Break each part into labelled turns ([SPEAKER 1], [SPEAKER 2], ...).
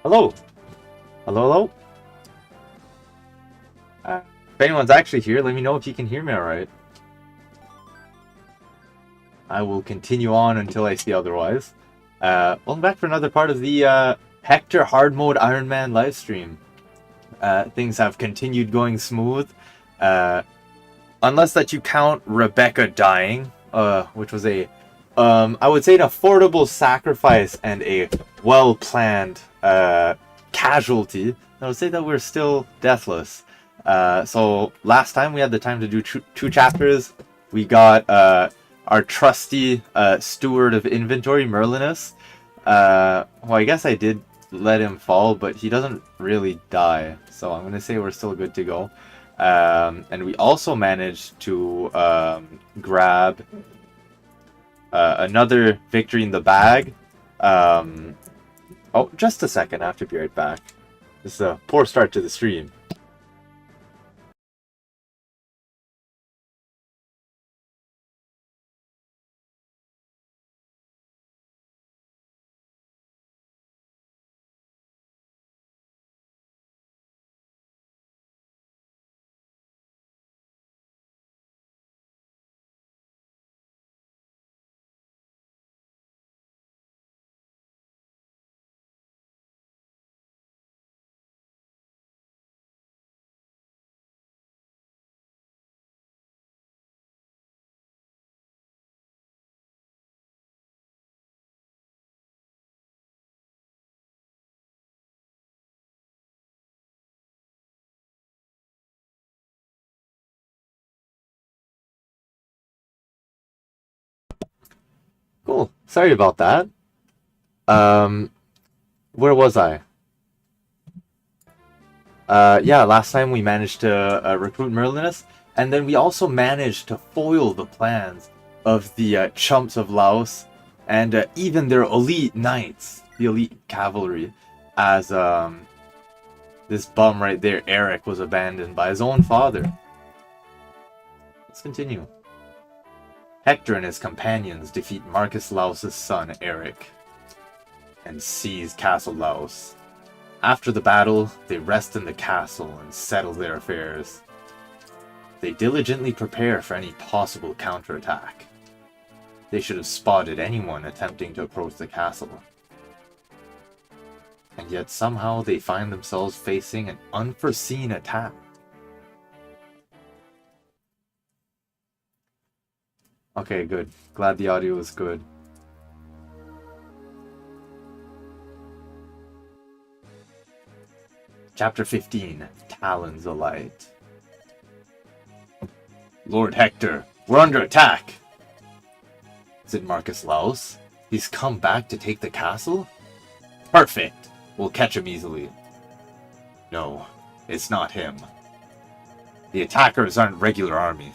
[SPEAKER 1] Hello. Hello, hello. If anyone's actually here, let me know if you can hear me alright. I will continue on until I see otherwise. Welcome back for another part of the Hector hard mode Ironman livestream. Things have continued going smooth. Unless that you count Rebecca dying, which was a, I would say an affordable sacrifice and a well-planned casualty. I would say that we're still deathless. So last time we had the time to do two chapters. We got our trusty steward of inventory, Merlinus. Well, I guess I did let him fall, but he doesn't really die. So I'm going to say we're still good to go. And we also managed to grab another victory in the bag. Oh, just a second. I have to be right back. This is a poor start to the stream. Cool. Sorry about that. Where was I? Yeah, last time we managed to recruit Merlinus, and then we also managed to foil the plans of the chumps of Laos, and even their elite knights, the elite cavalry, as this bum right there, Eric, was abandoned by his own father. Let's continue. Hector and his companions defeat Marcus Laos' son, Eric, and seize Castle Laos. After the battle, they rest in the castle and settle their affairs. They diligently prepare for any possible counterattack. They should have spotted anyone attempting to approach the castle. And yet somehow they find themselves facing an unforeseen attack. Okay, good. Glad the audio is good. Chapter 15, Talons Alight. Lord Hector, we're under attack! Is it Marcus Laos? He's come back to take the castle? Perfect! We'll catch him easily. No, it's not him. The attackers aren't regular army.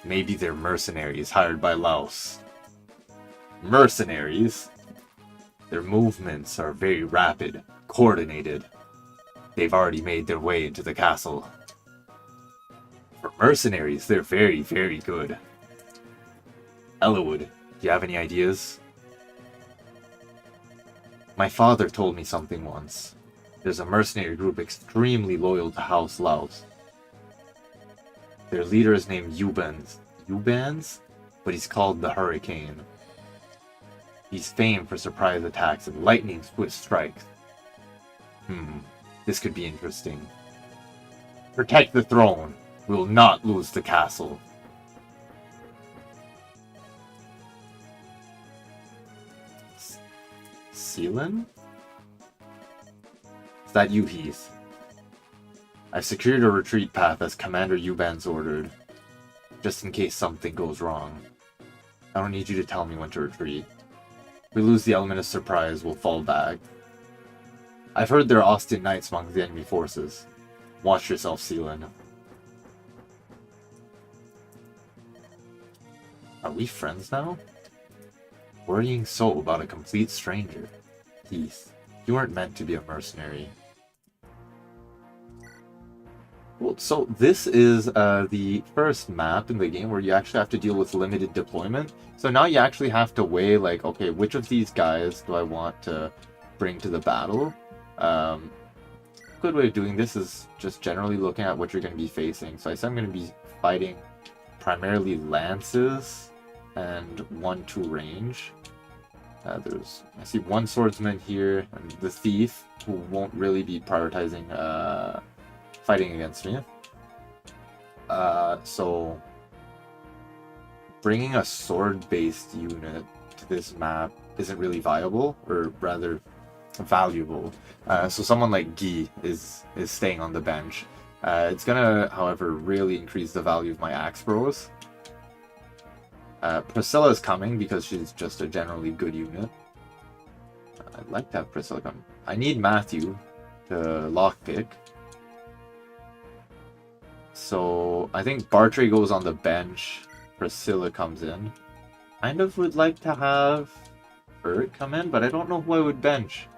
[SPEAKER 1] Maybe they're mercenaries hired by Laos. Mercenaries? Their movements are very rapid, coordinated. They've already made their way into the castle. For mercenaries, they're very, very good. Eliwood, do you have any ideas? My father told me something once. There's a mercenary group extremely loyal to House Laos. Their leader is named Ubans. Ubans? But he's called the Hurricane. He's famed for surprise attacks and lightning swift strikes. This could be interesting. Protect the throne. We will not lose the castle. Sealan? Is that you, Heath? I've secured a retreat path as Commander Ubans ordered, just in case something goes wrong. I don't need you to tell me when to retreat. If we lose the element of surprise, we'll fall back. I've heard there are Austin Knights among the enemy forces. Watch yourself, Sealan. Are we friends now? Worrying so about a complete stranger. Heath, you weren't meant to be a mercenary. Well, So this is the first map in the game where you actually have to deal with limited deployment. So now you actually have to weigh, like, okay, which of these guys do I want to bring to the battle? Good way of doing this is just generally looking at what you're going to be facing. So I said I'm going to be fighting primarily lances and 1-2 range. I see one swordsman here and the thief, who won't really be prioritizing fighting against me. So bringing a sword-based unit to this map isn't really viable, or rather valuable. So someone like Guy is staying on the bench. It's gonna, however, really increase the value of my axe bros. Priscilla is coming because she's just a generally good unit. I'd like to have Priscilla come. I need Matthew to lockpick. So I think Bartray goes on the bench. Priscilla comes in. Kind of would like to have Bert come in, but I don't know who I would bench.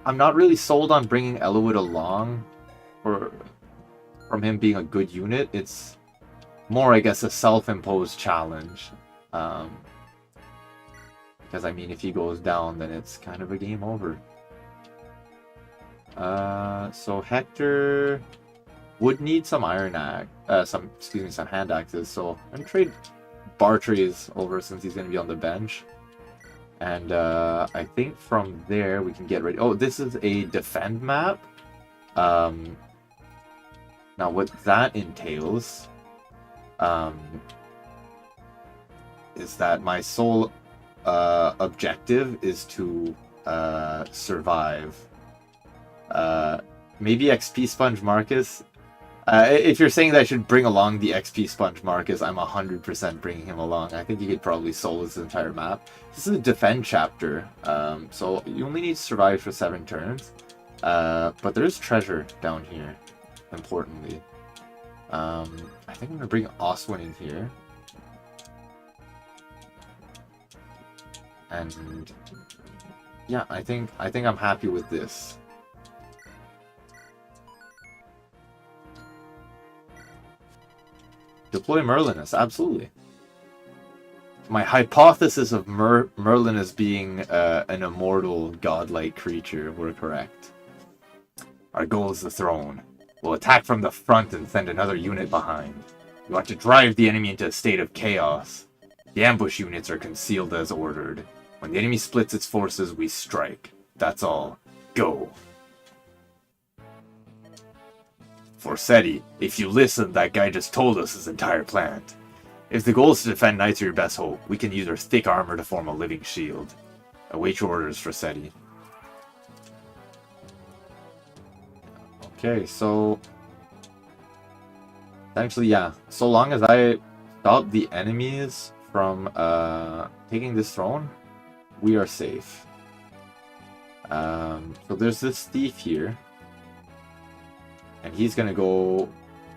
[SPEAKER 1] I'm not really sold on bringing Eliwood along from him being a good unit. It's more, I guess, a self-imposed challenge. Because, I mean, if he goes down, then it's kind of a game over. So Hector would need some some hand axes. So I'm gonna trade Bartray's over since he's gonna be on the bench. And I think from there we can get ready. Oh, this is a defend map. Now what that entails is that my sole objective is to survive. Maybe XP Sponge Marcus. If you're saying that I should bring along the XP Sponge Marcus, I'm 100% bringing him along. I think you could probably solo this entire map. This is a defend chapter, so you only need to survive for 7 turns. But there is treasure down here, importantly. I think I'm gonna bring Oswin in here. And yeah, I think I'm happy with this. Deploy Merlinus, absolutely. My hypothesis of Merlin as being an immortal, godlike creature were correct. Our goal is the throne. We'll attack from the front and send another unit behind. We want to drive the enemy into a state of chaos. The ambush units are concealed as ordered. When the enemy splits its forces, we strike. That's all. Go. Forseti, if you listen, that guy just told us his entire plan. If the goal is to defend Knights are your best hope, we can use our thick armor to form a living shield. Await your orders, Forseti. Okay, so essentially, yeah. So long as I stop the enemies from taking this throne, we are safe. So there's this thief here. And he's gonna go,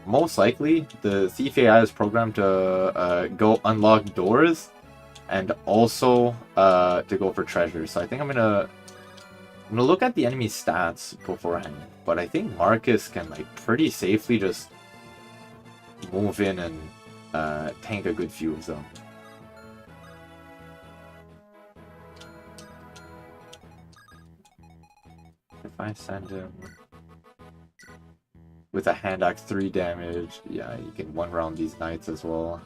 [SPEAKER 1] most likely, the Thief AI is programmed to go unlock doors and also to go for treasure. So I think I'm gonna look at the enemy stats beforehand. But I think Marcus can like pretty safely just move in and tank a good few of them. If I send him with a hand axe 3 damage, yeah, you can one round these knights as well.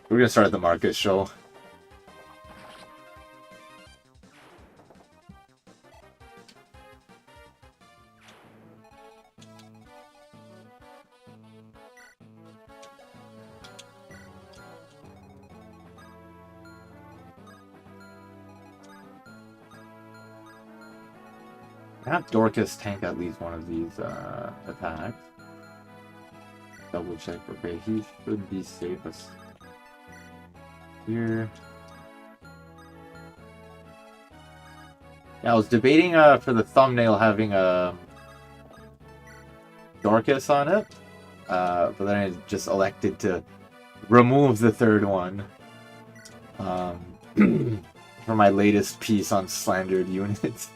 [SPEAKER 1] We're gonna start the Marcus show. Have Dorcas tank at least one of these attacks. Double check. Okay, he should be safest here. Yeah, I was debating for the thumbnail having Dorcas on it, but then I just elected to remove the third one. for my latest piece on slandered units.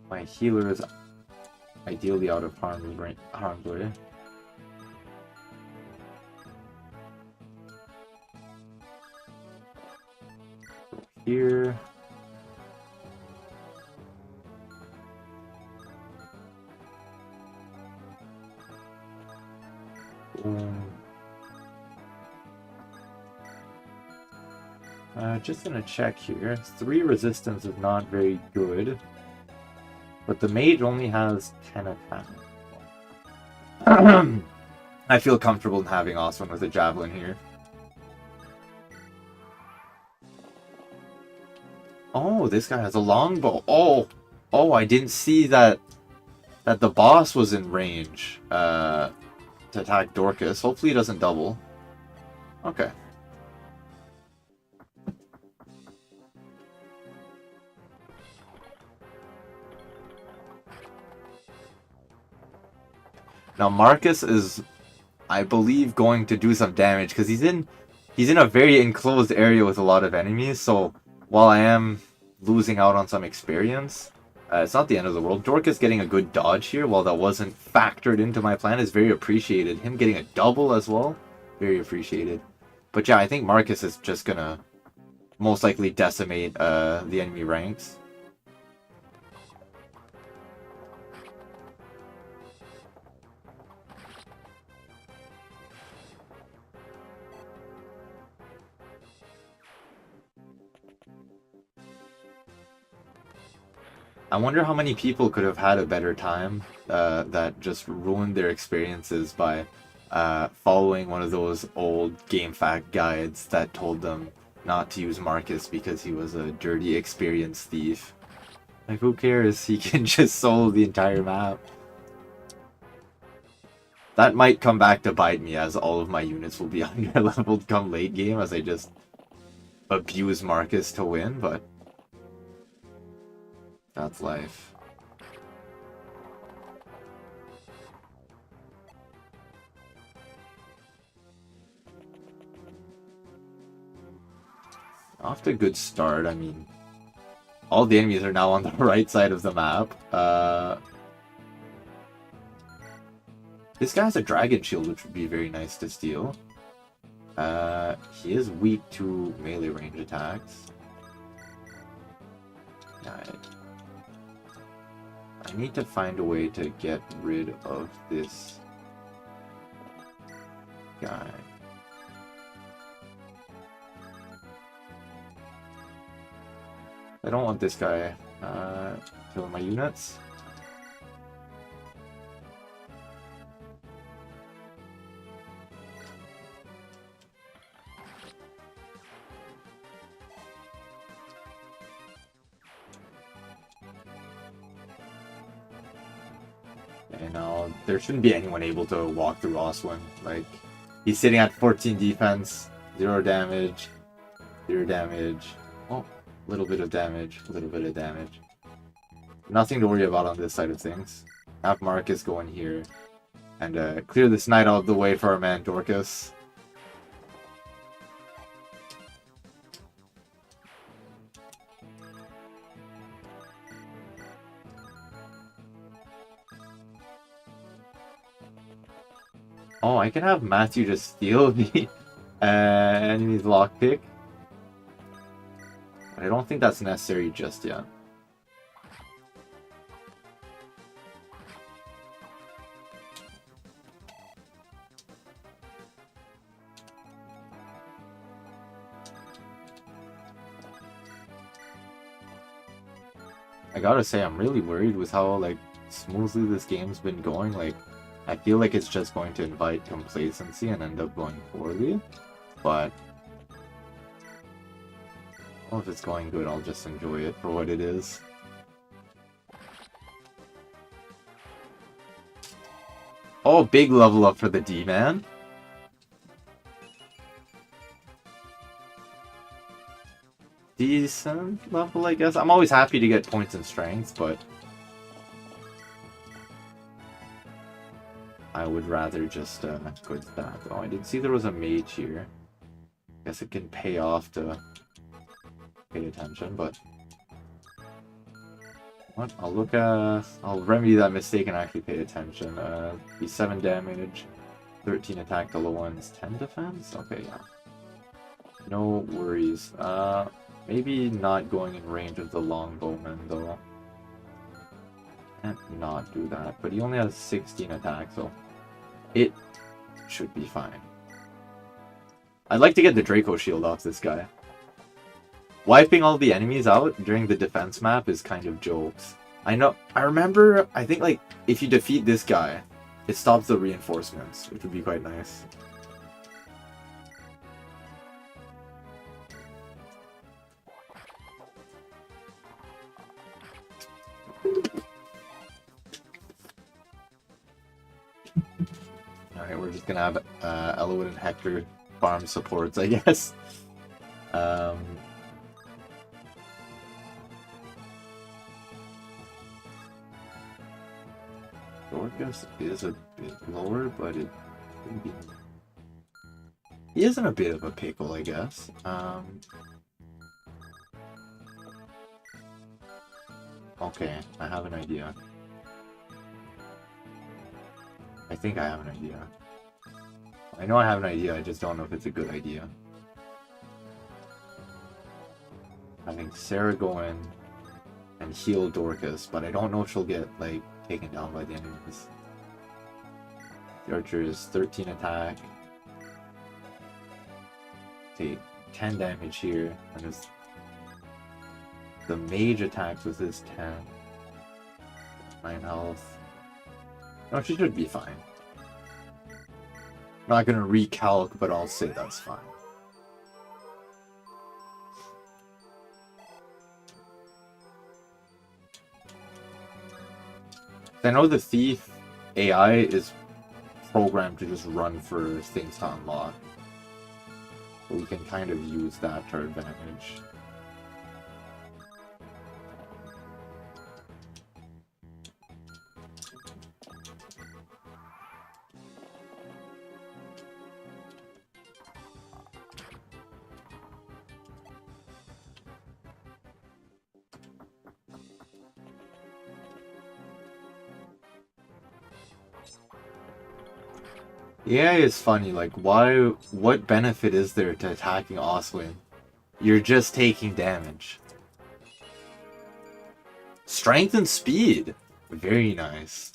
[SPEAKER 1] My healer is ideally out of harm's way. Here. Boom. Just gonna check here. 3 resistance is not very good. But the mage only has 10 attack. I feel comfortable in having Oswin with a javelin here. Oh, this guy has a longbow. Oh, I didn't see that the boss was in range to attack Dorcas. Hopefully he doesn't double. Okay. Now Marcus is, I believe, going to do some damage because he's in a very enclosed area with a lot of enemies. So while I am losing out on some experience, it's not the end of the world. Dorcas getting a good dodge here, while that wasn't factored into my plan, is very appreciated. Him getting a double as well, very appreciated. But yeah, I think Marcus is just gonna most likely decimate the enemy ranks. I wonder how many people could have had a better time that just ruined their experiences by following one of those old GameFAQ guides that told them not to use Marcus because he was a dirty experience thief. Like, who cares? He can just solo the entire map. That might come back to bite me, as all of my units will be under-leveled come late game as I just abuse Marcus to win, but that's life. Off to a good start. I mean, all the enemies are now on the right side of the map. This guy has a dragon shield, which would be very nice to steal. He is weak to melee range attacks. I need to find a way to get rid of this guy. I don't want this guy killing my units. And now there shouldn't be anyone able to walk through Oswin. Like, he's sitting at 14 defense, 0 damage, 0 damage. Oh, a little bit of damage, a little bit of damage. Nothing to worry about on this side of things. Have Marcus go in here and clear this knight out of the way for our man Dorcas. Oh, I can have Matthew just steal the enemy's lockpick. I don't think that's necessary just yet. I gotta say, I'm really worried with how, like, smoothly this game's been going. Like, I feel like it's just going to invite complacency and end up going poorly, but well, if it's going good, I'll just enjoy it for what it is. Oh, big level up for the D-man. Decent level, I guess. I'm always happy to get points in strength, but I would rather just go with that. Oh, I didn't see there was a mage here. Guess it can pay off to pay attention, but what? I'll remedy that mistake and actually pay attention. Be 7 damage, 13 attack, the low one's 10 defense? Okay, yeah. No worries. Maybe not going in range of the longbowman, though. Can't not do that, but he only has 16 attack, so it should be fine. I'd like to get the Draco shield off this guy. Wiping all the enemies out during the defense map is kind of jokes. I remember, I think, like, if you defeat this guy, it stops the reinforcements, which would be quite nice. Alright, we're just gonna have Eliwood and Hector farm supports, I guess. Dorcas is a bit lower, but it can be... He isn't a bit of a pickle, I guess. Okay, I have an idea. I think I have an idea. I know I have an idea, I just don't know if it's a good idea. Having Sarah go in and heal Dorcas, but I don't know if she'll get, like, taken down by the enemies. The archer is 13 attack. Take 10 damage here, and there's the mage attacks with his 10. 9 health. No, she should be fine. Not gonna recalc, but I'll say that's fine. I know the thief AI is programmed to just run for things to unlock. But we can kind of use that to our advantage. Yeah, it's funny, like, what benefit is there to attacking Oswin? You're just taking damage. Strength and speed! Very nice.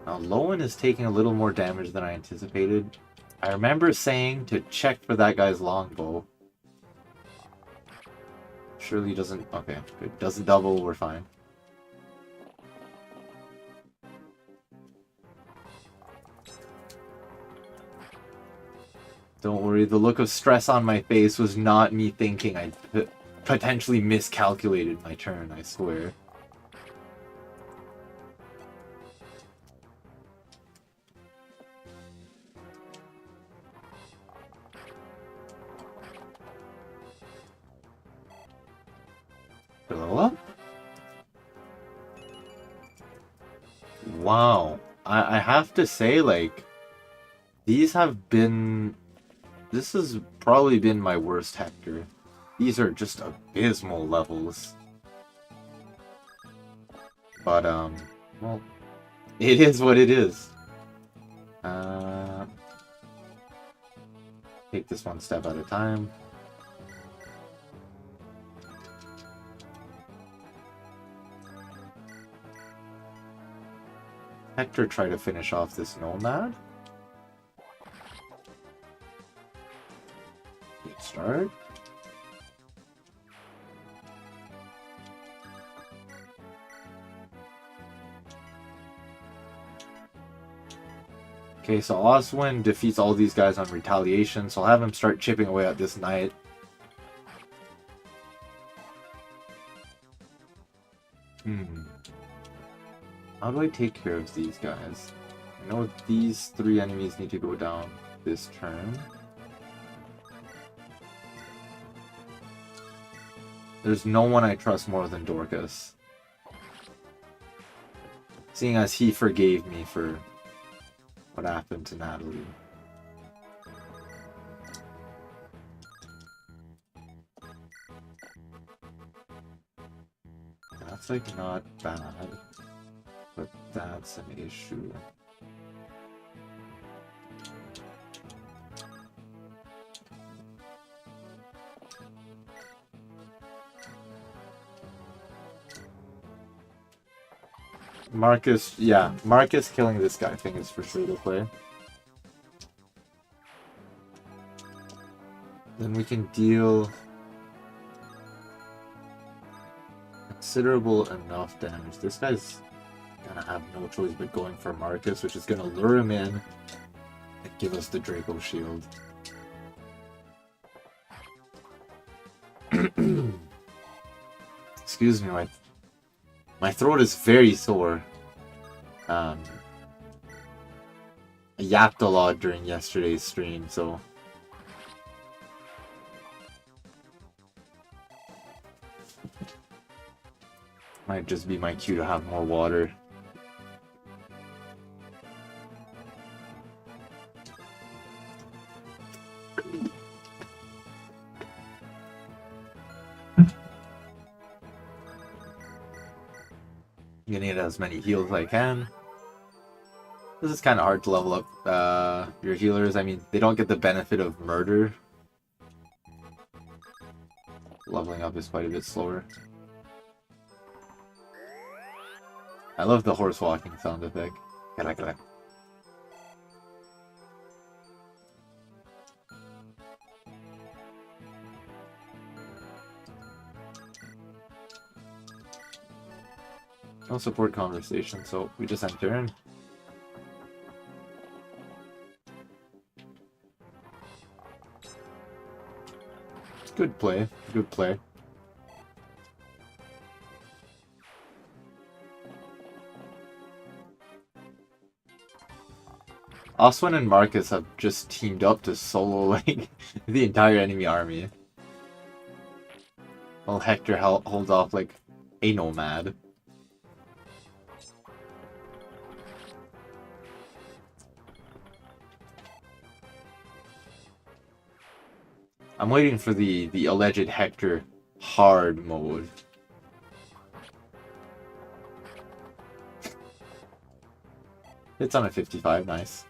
[SPEAKER 1] Now, Lowen is taking a little more damage than I anticipated. I remember saying to check for that guy's longbow. Surely doesn't... Okay, good. Doesn't double, we're fine. Don't worry, the look of stress on my face was not me thinking I'd potentially miscalculated my turn, I swear. Blow up? Wow. I have to say, like, these have been... This has probably been my worst Hector. These are just abysmal levels. But, well, it is what it is. Take this one step at a time. Hector try to finish off this nomad. Good start. Okay, so Oswin defeats all these guys on retaliation, so I'll have him start chipping away at this knight. How do I take care of these guys? I know these 3 enemies need to go down this turn. There's no one I trust more than Dorcas. Seeing as he forgave me for what happened to Natalie. That's like not bad, but that's an issue. Marcus, yeah, Marcus killing this guy I think is for sure the play. Then we can deal considerable enough damage. This guy's gonna have no choice but going for Marcus, which is gonna lure him in and give us the Draco shield. Excuse me, my throat is very sore. I yapped a lot during yesterday's stream, so might just be my cue to have more water. I'm gonna get as many heals as I can. This is kind of hard to level up your healers. I mean, they don't get the benefit of murder. Leveling up is quite a bit slower. I love the horse walking sound effect. No support conversation, so we just enter in. Good play, good play. Oswin and Marcus have just teamed up to solo like the entire enemy army. While Hector holds off like a nomad. I'm waiting for the alleged Hector hard mode. It's on a 55, nice.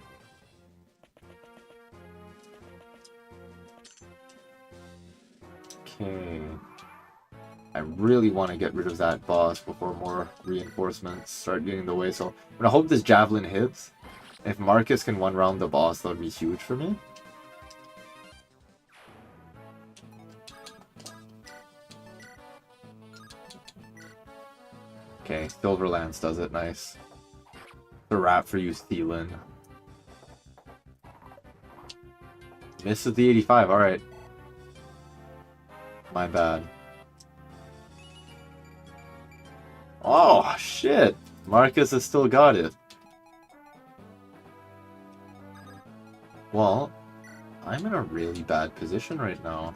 [SPEAKER 1] Okay. I really want to get rid of that boss before more reinforcements start getting in the way, so I'm gonna hope this javelin hits. If Marcus can one round the boss, that would be huge for me. Okay, Silverlands does it, nice. The wrap for you, Thielen. Misses the 85, alright. My bad. Oh, shit! Marcus has still got it. Well, I'm in a really bad position right now.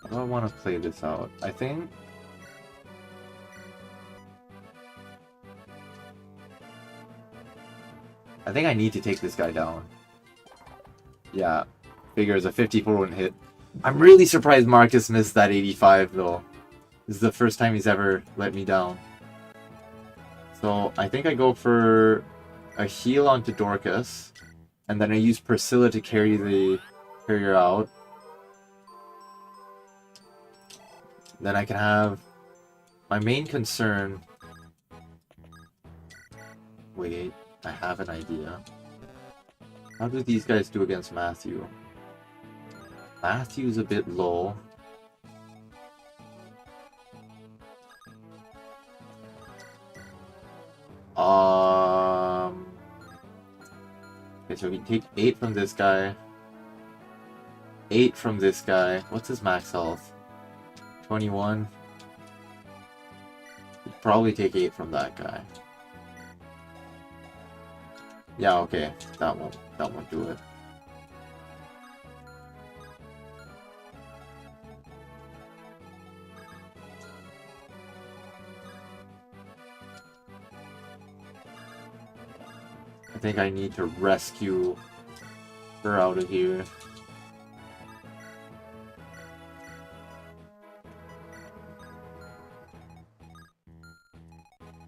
[SPEAKER 1] How do I want to play this out? I think I need to take this guy down. Yeah, figures a 54 wouldn't hit. I'm really surprised Marcus missed that 85 though. This is the first time he's ever let me down. So I think I go for a heal onto Dorcas, and then I use Priscilla to carry her out. Then I can have my main concern. Wait, I have an idea. How do these guys do against Matthew? Matthew's a bit low. Okay, so we can take 8 from this guy. 8 from this guy. What's his max health? 21. We'd probably take 8 from that guy. Yeah, okay. That won't do it. I think I need to rescue her out of here.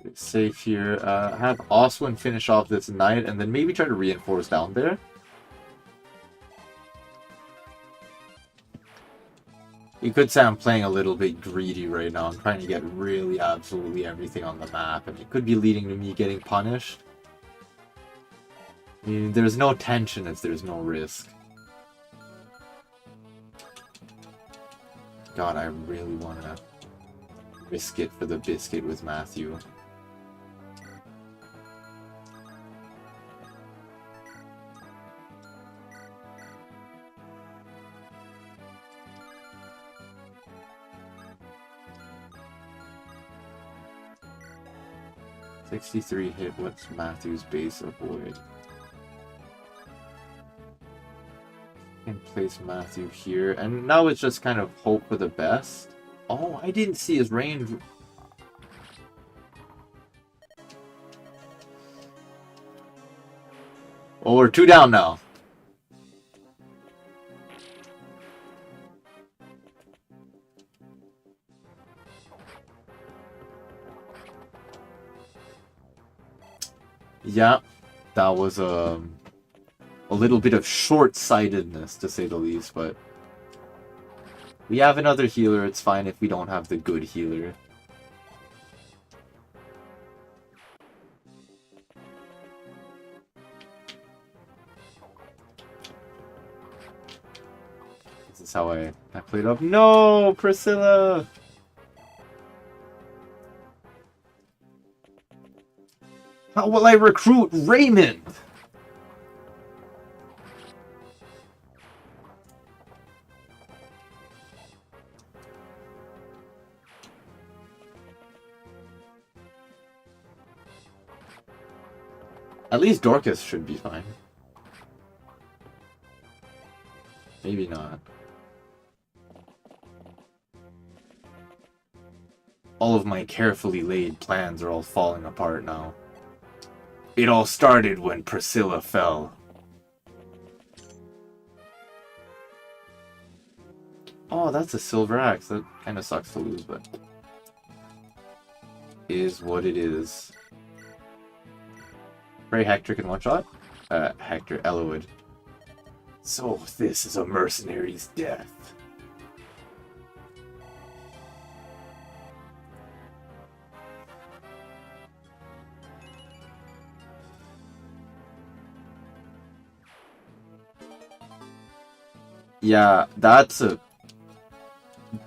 [SPEAKER 1] It's safe here. Have Oswin finish off this knight and then maybe try to reinforce down there. You could say I'm playing a little bit greedy right now. I'm trying to get really absolutely everything on the map, and it could be leading to me getting punished. I mean, there's no tension if there's no risk. God, I really want to risk it for the biscuit with Matthew. $63 hit. What's Matthew's base avoid? Can place Matthew here, and now it's just kind of hope for the best. Oh, I didn't see his range. Oh, we're 2 down now. Yeah, that was a little bit of short-sightedness, to say the least, but we have another healer. It's fine if we don't have the good healer. This is how I played up. No, Priscilla! How will I recruit Raymond? At least Dorcas should be fine. Maybe not. All of my carefully laid plans are all falling apart now. It all started when Priscilla fell. Oh, that's a silver axe. That kind of sucks to lose, but is what it is. Pray Hector can one-shot? Hector Eliwood. So this is a mercenary's death. Yeah, that's a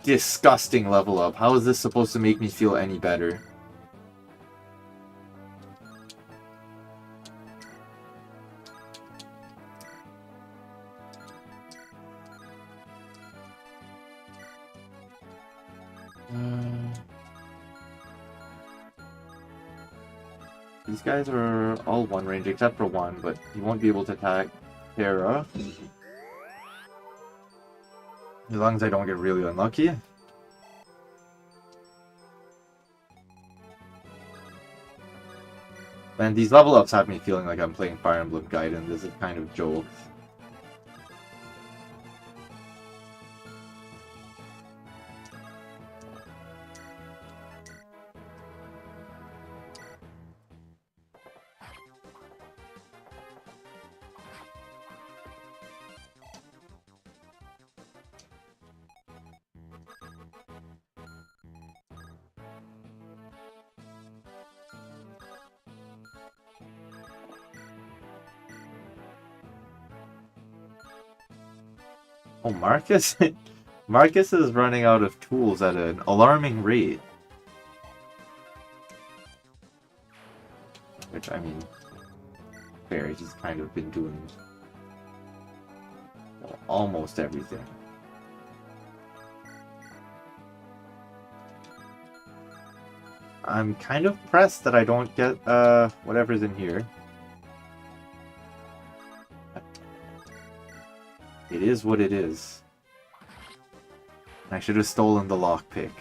[SPEAKER 1] disgusting level up. How is this supposed to make me feel any better? These guys are all one range except for one, but you won't be able to attack Terra. As long as I don't get really unlucky. Man, these level ups have me feeling like I'm playing Fire Emblem Gaiden. This is kind of jokes. Oh, Marcus? Marcus is running out of tools at an alarming rate. Which, I mean, fair, he's kind of been doing almost everything. I'm kind of pressed that I don't get whatever's in here. It is what it is. I should have stolen the lockpick.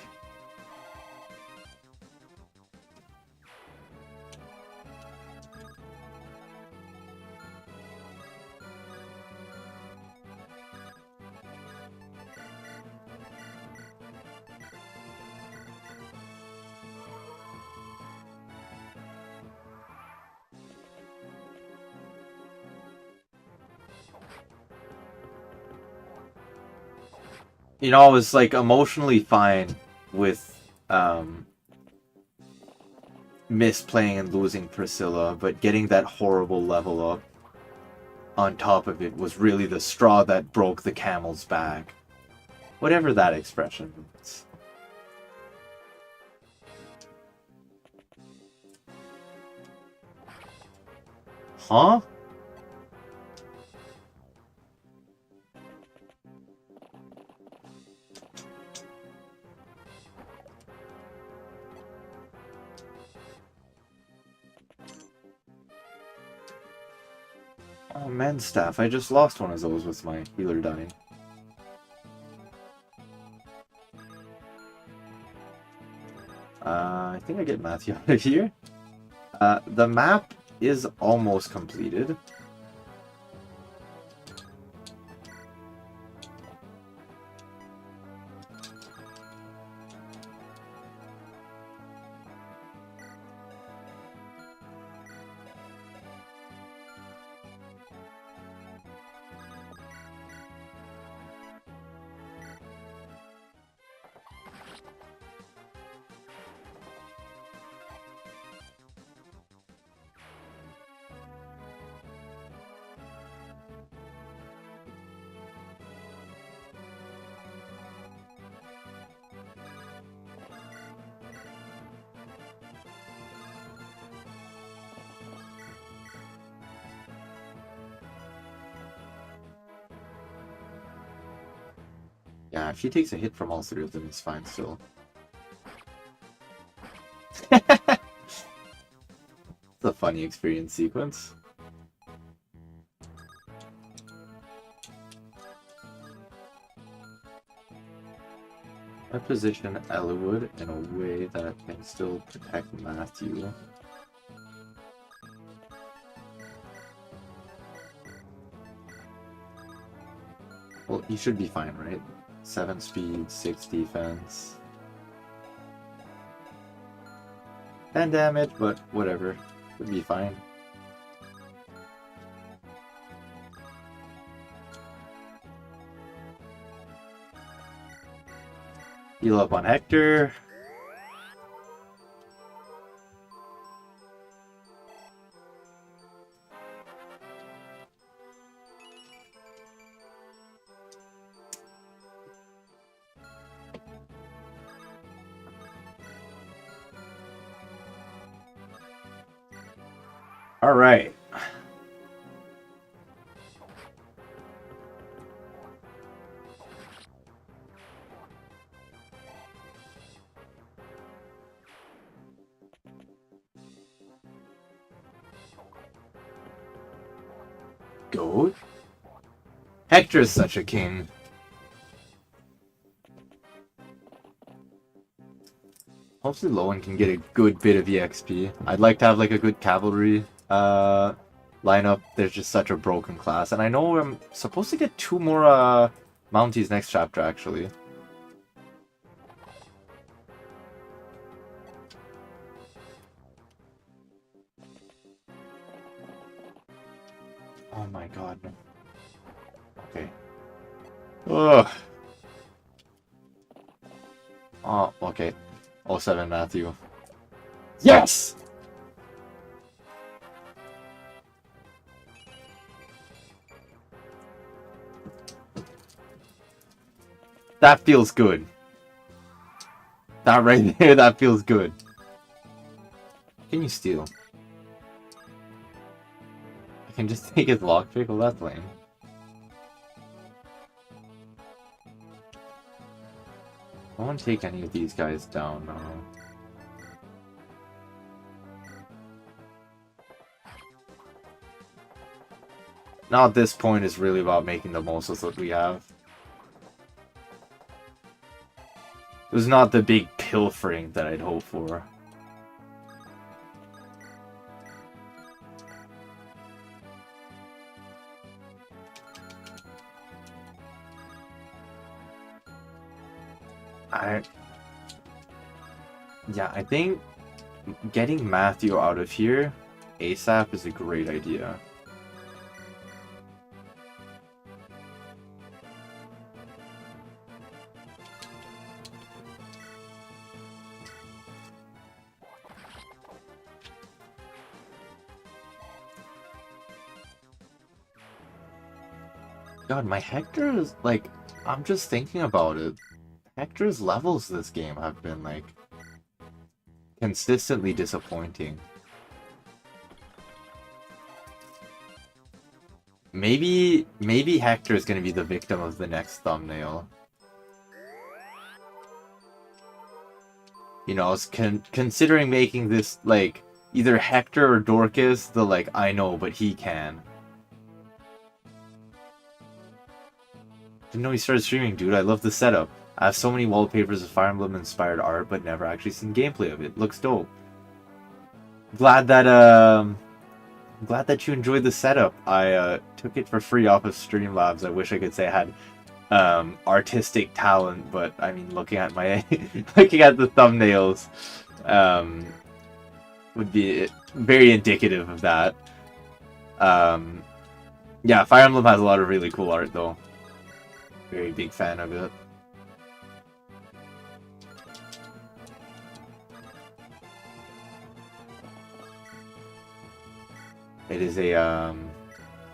[SPEAKER 1] You know, I was like emotionally fine with misplaying and losing Priscilla, but getting that horrible level up on top of it was really the straw that broke the camel's back. Whatever that expression means. Huh? Oh, man's staff. I just lost one of those with my healer dying. I think I get Matthew out of here. The map is almost completed. Yeah, if she takes a hit from all three of them, it's fine still. It's a funny experience sequence. I position Eliwood in a way that can still protect Matthew. Well, he should be fine, right? 7 speed, 6 defense. 10 damage, but whatever. Would be fine. Heal up on Hector. All right. Goat? Hector's such a king. Hopefully Lowen can get a good bit of EXP. I'd like to have like a good cavalry lineup. There's just such a broken class. And I know I'm supposed to get 2 more Mounties next chapter actually. Oh my god, no. Okay. Ugh. Oh, okay. 07 Matthew. Yes! That feels good. That right there, that feels good. Can you steal? I can just take his lockpick? Well, that's lame. I won't take any of these guys down now. Now at this point, it's really about making the most of what we have. It was not the big pilfering that I'd hoped for. Yeah, I think getting Matthew out of here ASAP is a great idea. God, my Hector is, like, I'm just thinking about it. Hector's levels this game have been, like, consistently disappointing. Maybe Hector is going to be the victim of the next thumbnail. You know, I was considering making this, like, either Hector or Dorcas, the, like, I know, but he can. Didn't know he started streaming, dude. I love the setup. I have so many wallpapers of Fire Emblem inspired art, but never actually seen gameplay of it. Looks dope. Glad that you enjoyed the setup. I took it for free off of Streamlabs. I wish I could say I had artistic talent, but I mean, looking at my looking at the thumbnails would be very indicative of that. Yeah, Fire Emblem has a lot of really cool art though. Very big fan of it. It is a yeah,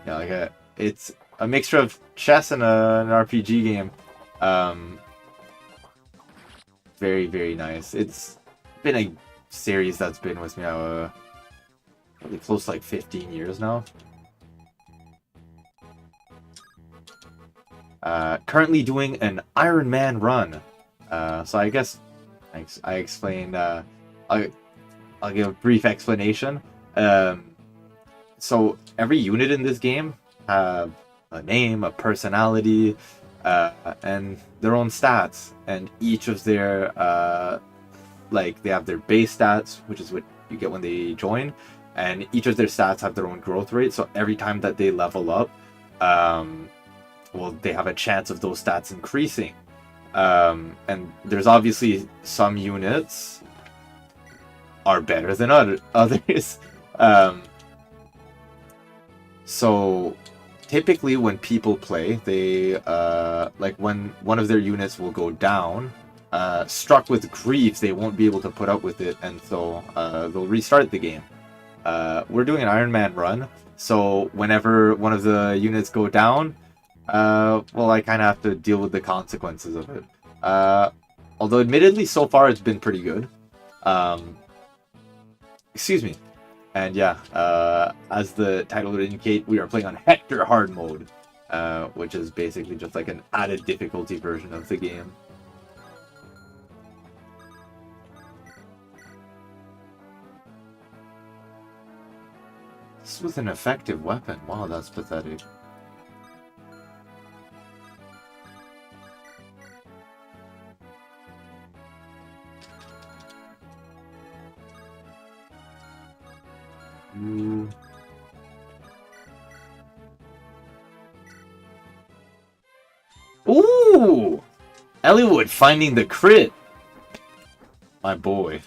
[SPEAKER 1] like it's a mixture of chess and an RPG game. Very, very nice. It's been a series that's been with me probably close to like 15 years now. Currently doing an Ironman run. So I guess I explained. I'll give a brief explanation. So every unit in this game have a name, a personality, and their own stats, and each of their like they have their base stats, which is what you get when they join, and each of their stats have their own growth rate. So every time that they level up, well, they have a chance of those stats increasing. And there's obviously some units are better than others. So typically when people play, they like when one of their units will go down, struck with grief, they won't be able to put up with it, and so they'll restart the game. We're doing an Ironman run, so whenever one of the units go down, well, I kind of have to deal with the consequences of it. Although admittedly, so far it's been pretty good. Excuse me. And yeah, as the title would indicate, we are playing on Hector hard mode, which is basically just like an added difficulty version of the game. This was an effective weapon. Wow, that's pathetic. Ooh! Eliwood finding the crit! My boy.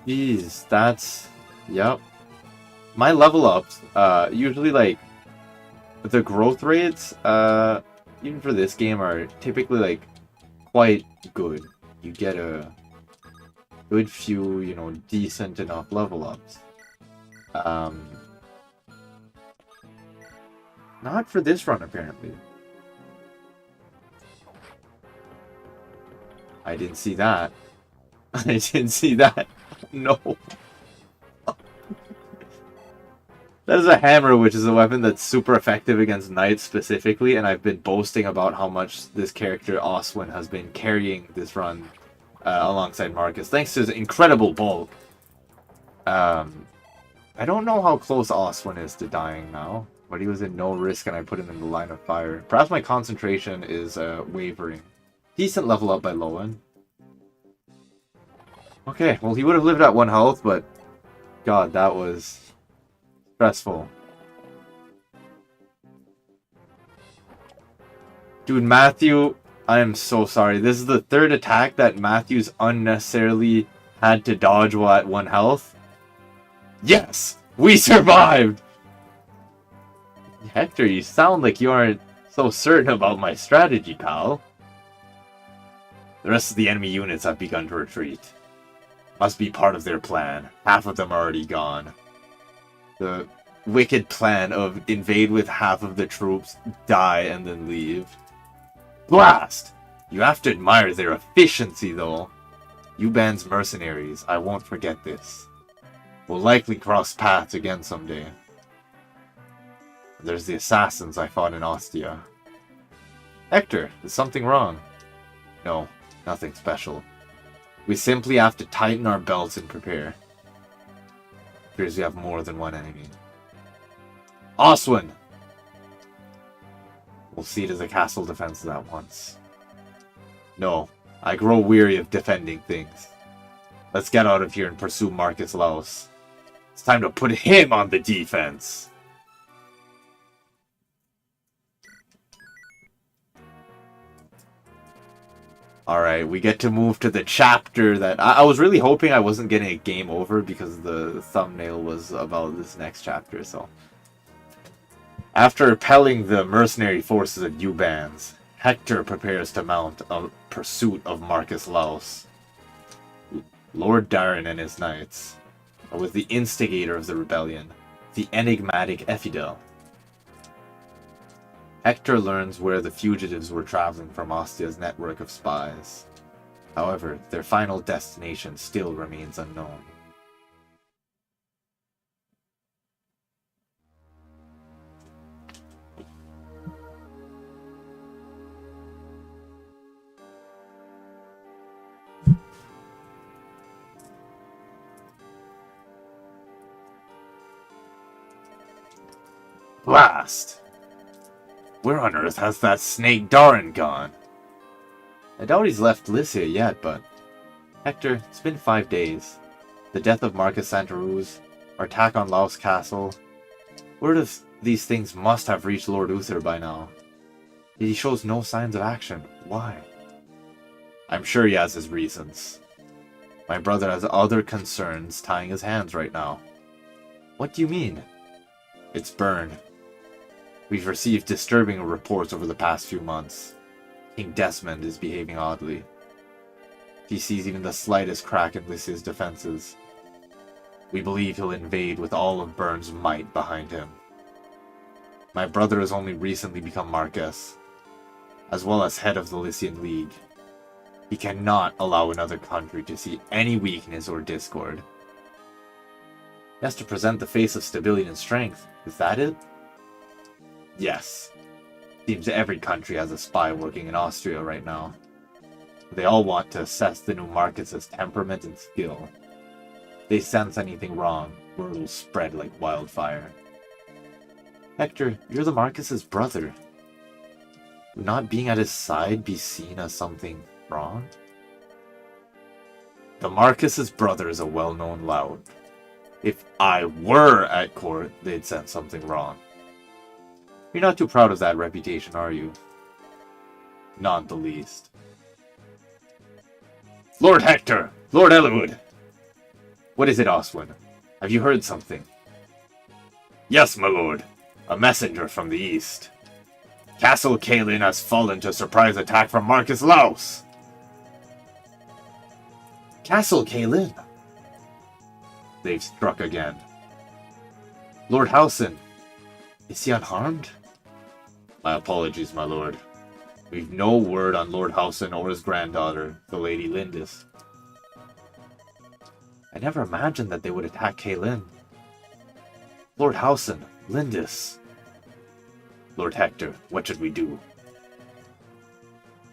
[SPEAKER 1] Geez, that's... Yep. My level ups, usually like, the growth rates, even for this game, are typically like, quite good. You get a good few, you know, decent enough level ups. Not for this run, apparently. I didn't see that. I didn't see that. No. That is a hammer, which is a weapon that's super effective against knights specifically, and I've been boasting about how much this character, Oswin, has been carrying this run alongside Marcus, thanks to his incredible bulk. I don't know how close Oswin is to dying now, but he was in no risk and I put him in the line of fire. Perhaps my concentration is wavering. Decent level up by Lowen. Okay, well he would have lived at 1 health, but god, that was stressful. Dude, Matthew, I am so sorry. This is the 3rd attack that Matthew's unnecessarily had to dodge while at 1 health. Yes! We survived! Hector, you sound like you aren't so certain about my strategy, pal. The rest of the enemy units have begun to retreat. Must be part of their plan. Half of them are already gone. The wicked plan of invade with half of the troops, die, and then leave. Blast! You have to admire their efficiency, though. Yuban's mercenaries, I won't forget this. We'll likely cross paths again someday. There's the assassins I fought in Ostia. Hector, is something wrong? No, nothing special. We simply have to tighten our belts and prepare. Appears we have more than one enemy. Oswin! We'll see to the castle defenses at once. No, I grow weary of defending things. Let's get out of here and pursue Marcus Laus. It's time to put him on the defense. Alright, we get to move to the chapter that... I was really hoping I wasn't getting a game over because the thumbnail was about this next chapter, so... After repelling the mercenary forces of Ubans, Hector prepares to mount a pursuit of Marcus Laus. Lord Darren and his knights are with the instigator of the rebellion, the enigmatic Ephidel. Hector learns where the fugitives were traveling from Ostia's network of spies. However, their final destination still remains unknown. Blast! Where on earth has that snake Darren gone? I doubt he's left Lycia yet, but... Hector, it's been 5 days. The death of Marcus Santaruz, our attack on Laos Castle. Word of these things must have reached Lord Uther by now. Yet he shows no signs of action. Why? I'm sure he has his reasons. My brother has other concerns tying his hands right now. What do you mean? It's Byrne. We've received disturbing reports over the past few months. King Desmond is behaving oddly. He sees even the slightest crack in Lycia's defenses. We believe he'll invade with all of Byrne's might behind him. My brother has only recently become Marquess, as well as head of the Lycian League. He cannot allow another country to see any weakness or discord. He has to present the face of stability and strength. Is that it? Yes. Seems every country has a spy working in Austria right now. They all want to assess the new Marcus's temperament and skill. If they sense anything wrong, word will spread like wildfire. Hector, you're the Marcus's brother. Would not being at his side be seen as something wrong? The Marcus's brother is a well-known lout. If I were at court, they'd sense something wrong. You're not too proud of that reputation, are you? Not the least. Lord Hector! Lord Eliwood! What is it, Oswin? Have you heard something? Yes, my lord. A messenger from the east. Castle Caelin has fallen to a surprise attack from Marcus Laus. Castle Caelin? They've struck again. Lord Howson, is he unharmed? My apologies, my lord. We've no word on Lord Howson or his granddaughter, the Lady Lindis. I never imagined that they would attack Caelin. Lord Howson, Lindis. Lord Hector, what should we do?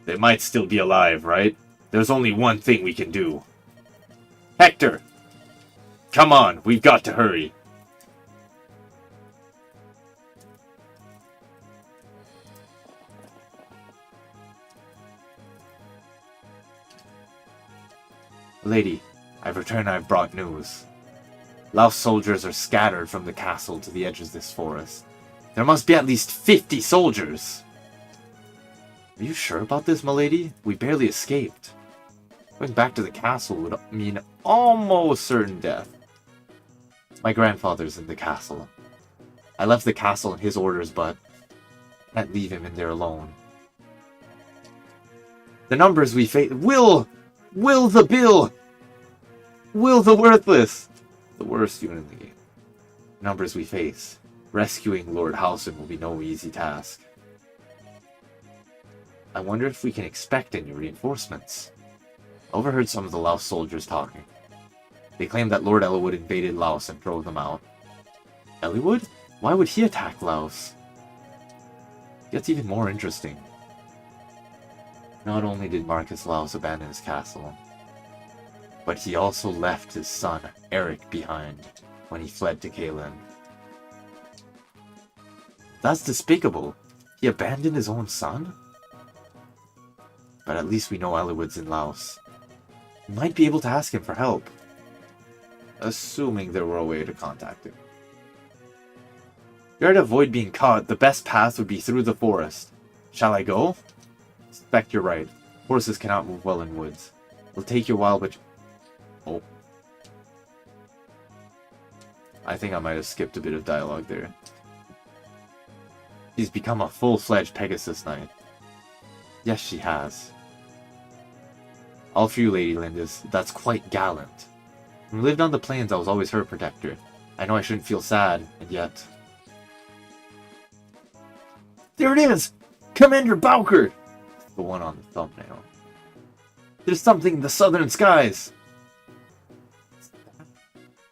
[SPEAKER 1] They might still be alive, right? There's only one thing we can do. Hector! Come on, we've got to hurry. Lady, I've returned and I've brought news. Laos soldiers are scattered from the castle to the edge of this forest. There must be at least 50 soldiers! Are you sure about this, milady? We barely escaped. Going back to the castle would mean almost certain death. My grandfather's in the castle. I left the castle in his orders, but I can't leave him in there alone. The numbers we face will the bill! Will the worthless! The worst unit in the game. Numbers we face. Rescuing Lord Howson will be no easy task. I wonder if we can expect any reinforcements. I overheard some of the Laos soldiers talking. They claim that Lord Eliwood invaded Laos and drove them out. Eliwood? Why would he attack Laos? It gets even more interesting. Not only did Marcus Laos abandon his castle, but he also left his son, Eric, behind when he fled to Caelan. That's despicable. He abandoned his own son? But at least we know Eliwood's in Laos. We might be able to ask him for help. Assuming there were a way to contact him. If you're to avoid being caught, the best path would be through the forest. Shall I go? I suspect you're right. Horses cannot move well in woods. It'll take you a while, but... Oh. I think I might have skipped a bit of dialogue there. She's become a full-fledged Pegasus Knight. Yes, she has. All for you, Lady Lindis. That's quite gallant. When we lived on the plains, I was always her protector. I know I shouldn't feel sad, and yet... There it is! Commander Bowker! The one on the thumbnail. There's something in the southern skies!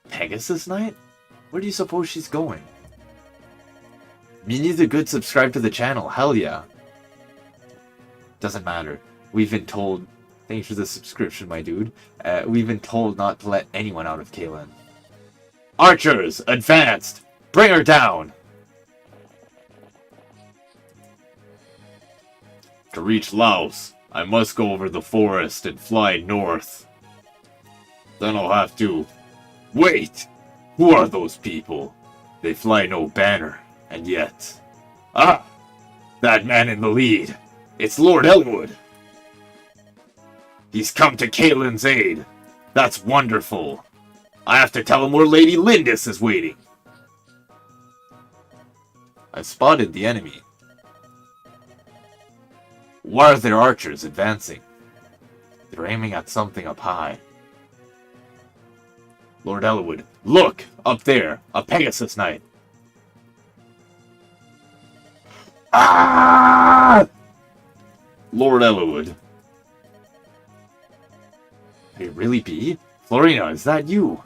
[SPEAKER 1] Pegasus Knight? Where do you suppose she's going? You need a good subscribe to the channel, hell yeah! Doesn't matter. We've been told... Thanks for the subscription, my dude. We've been told not to let anyone out of Caelan. Archers! Advanced! Bring her down! To reach Laos, I must go over the forest and fly north. Then I'll have to... Wait! Who are those people? They fly no banner, and yet... Ah! That man in the lead! It's Lord Eliwood! He's come to Caelan's aid. That's wonderful. I have to tell him where Lady Lindis is waiting. I've spotted the enemy. Why are their archers advancing? They're aiming at something up high. Lord Eliwood, look! Up there! A Pegasus Knight! Ah! Lord Eliwood. Could it really be? Florina, is that you?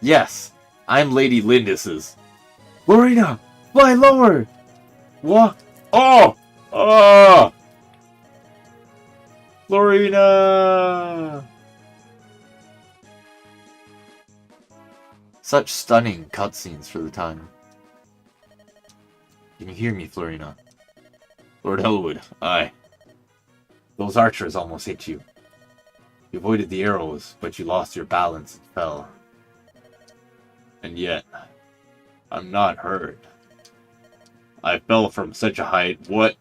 [SPEAKER 1] Yes, I'm Lady Lindis's. Florina, fly lower! What? Oh! Oh! Florina! Such stunning cutscenes for the time. Can you hear me, Florina? Lord Eliwood, aye. Those archers almost hit you. You avoided the arrows, but you lost your balance and fell. And yet, I'm not hurt. I fell from such a height. What?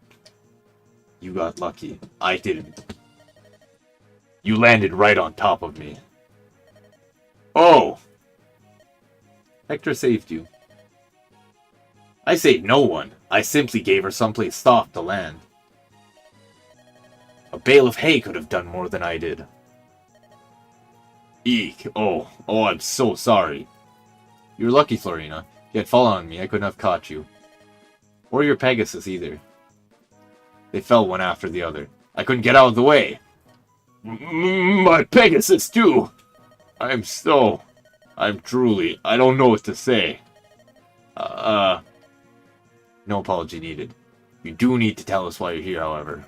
[SPEAKER 1] You got lucky. I didn't. You landed right on top of me. Oh! Hector saved you. I saved no one. I simply gave her someplace soft to land. A bale of hay could have done more than I did. Eek. Oh, I'm so sorry. You're lucky, Florina. If you had fallen on me, I couldn't have caught you. Or your Pegasus, either. They fell one after the other. I couldn't get out of the way. My Pegasus, too! I don't know what to say. No apology needed. You do need to tell us why you're here, however.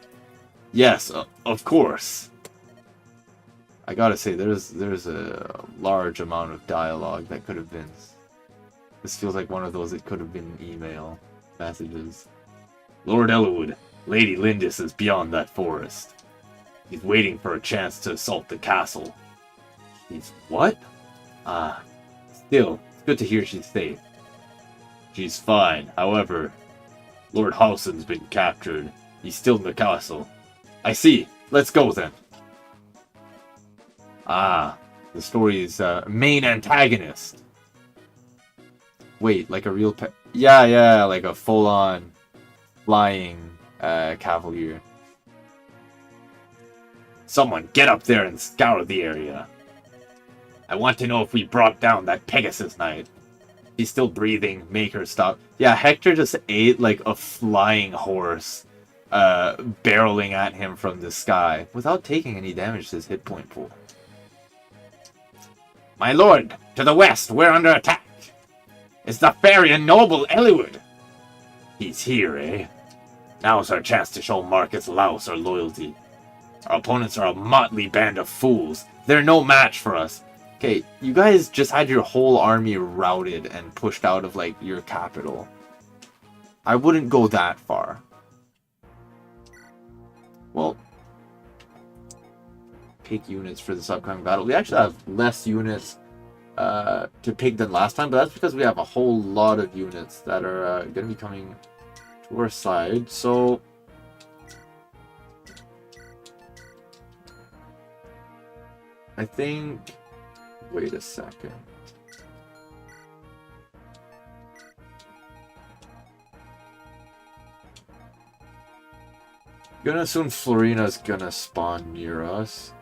[SPEAKER 1] Yes, of course. I gotta say, there's a large amount of dialogue that could have been. This feels like one of those that could have been email messages. Lord Eliwood, Lady Lindis is beyond that forest. He's waiting for a chance to assault the castle. He's what? Still, it's good to hear she's safe. She's fine. However, Lord Halson's been captured. He's still in the castle. I see. Let's go then. The story's main antagonist. Wait, like a real yeah, like a full-on flying cavalier. Someone get up there and scour the area. I want to know if we brought down that Pegasus Knight. She's still breathing. Make her stop. Yeah, Hector just ate like a flying horse, barreling at him from the sky without taking any damage to his hit point pool. My lord, to the west, we're under attack. It's the fairy and noble Eliwood. He's here, eh? Now's our chance to show Marcus Laus our loyalty. Our opponents are a motley band of fools. They're no match for us. Okay, you guys just had your whole army routed and pushed out of, like, your capital. I wouldn't go that far. Well, pick units for this upcoming battle. We actually have less units to pick than last time, but that's because we have a whole lot of units that are going to be coming to our side. So I think, wait a second. Gonna assume Florina's gonna spawn near us.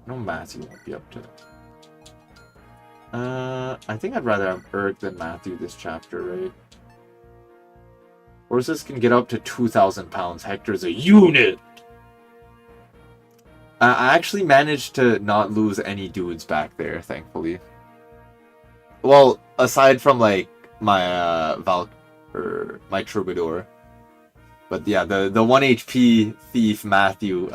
[SPEAKER 1] No, Matthew won't be up to it. I think I'd rather have Urk than Matthew this chapter, right? Horses can get up to 2,000 pounds. Hector's a unit! I actually managed to not lose any dudes back there, thankfully. Well, aside from, like, my, my Troubadour. But yeah, the 1 HP thief, Matthew,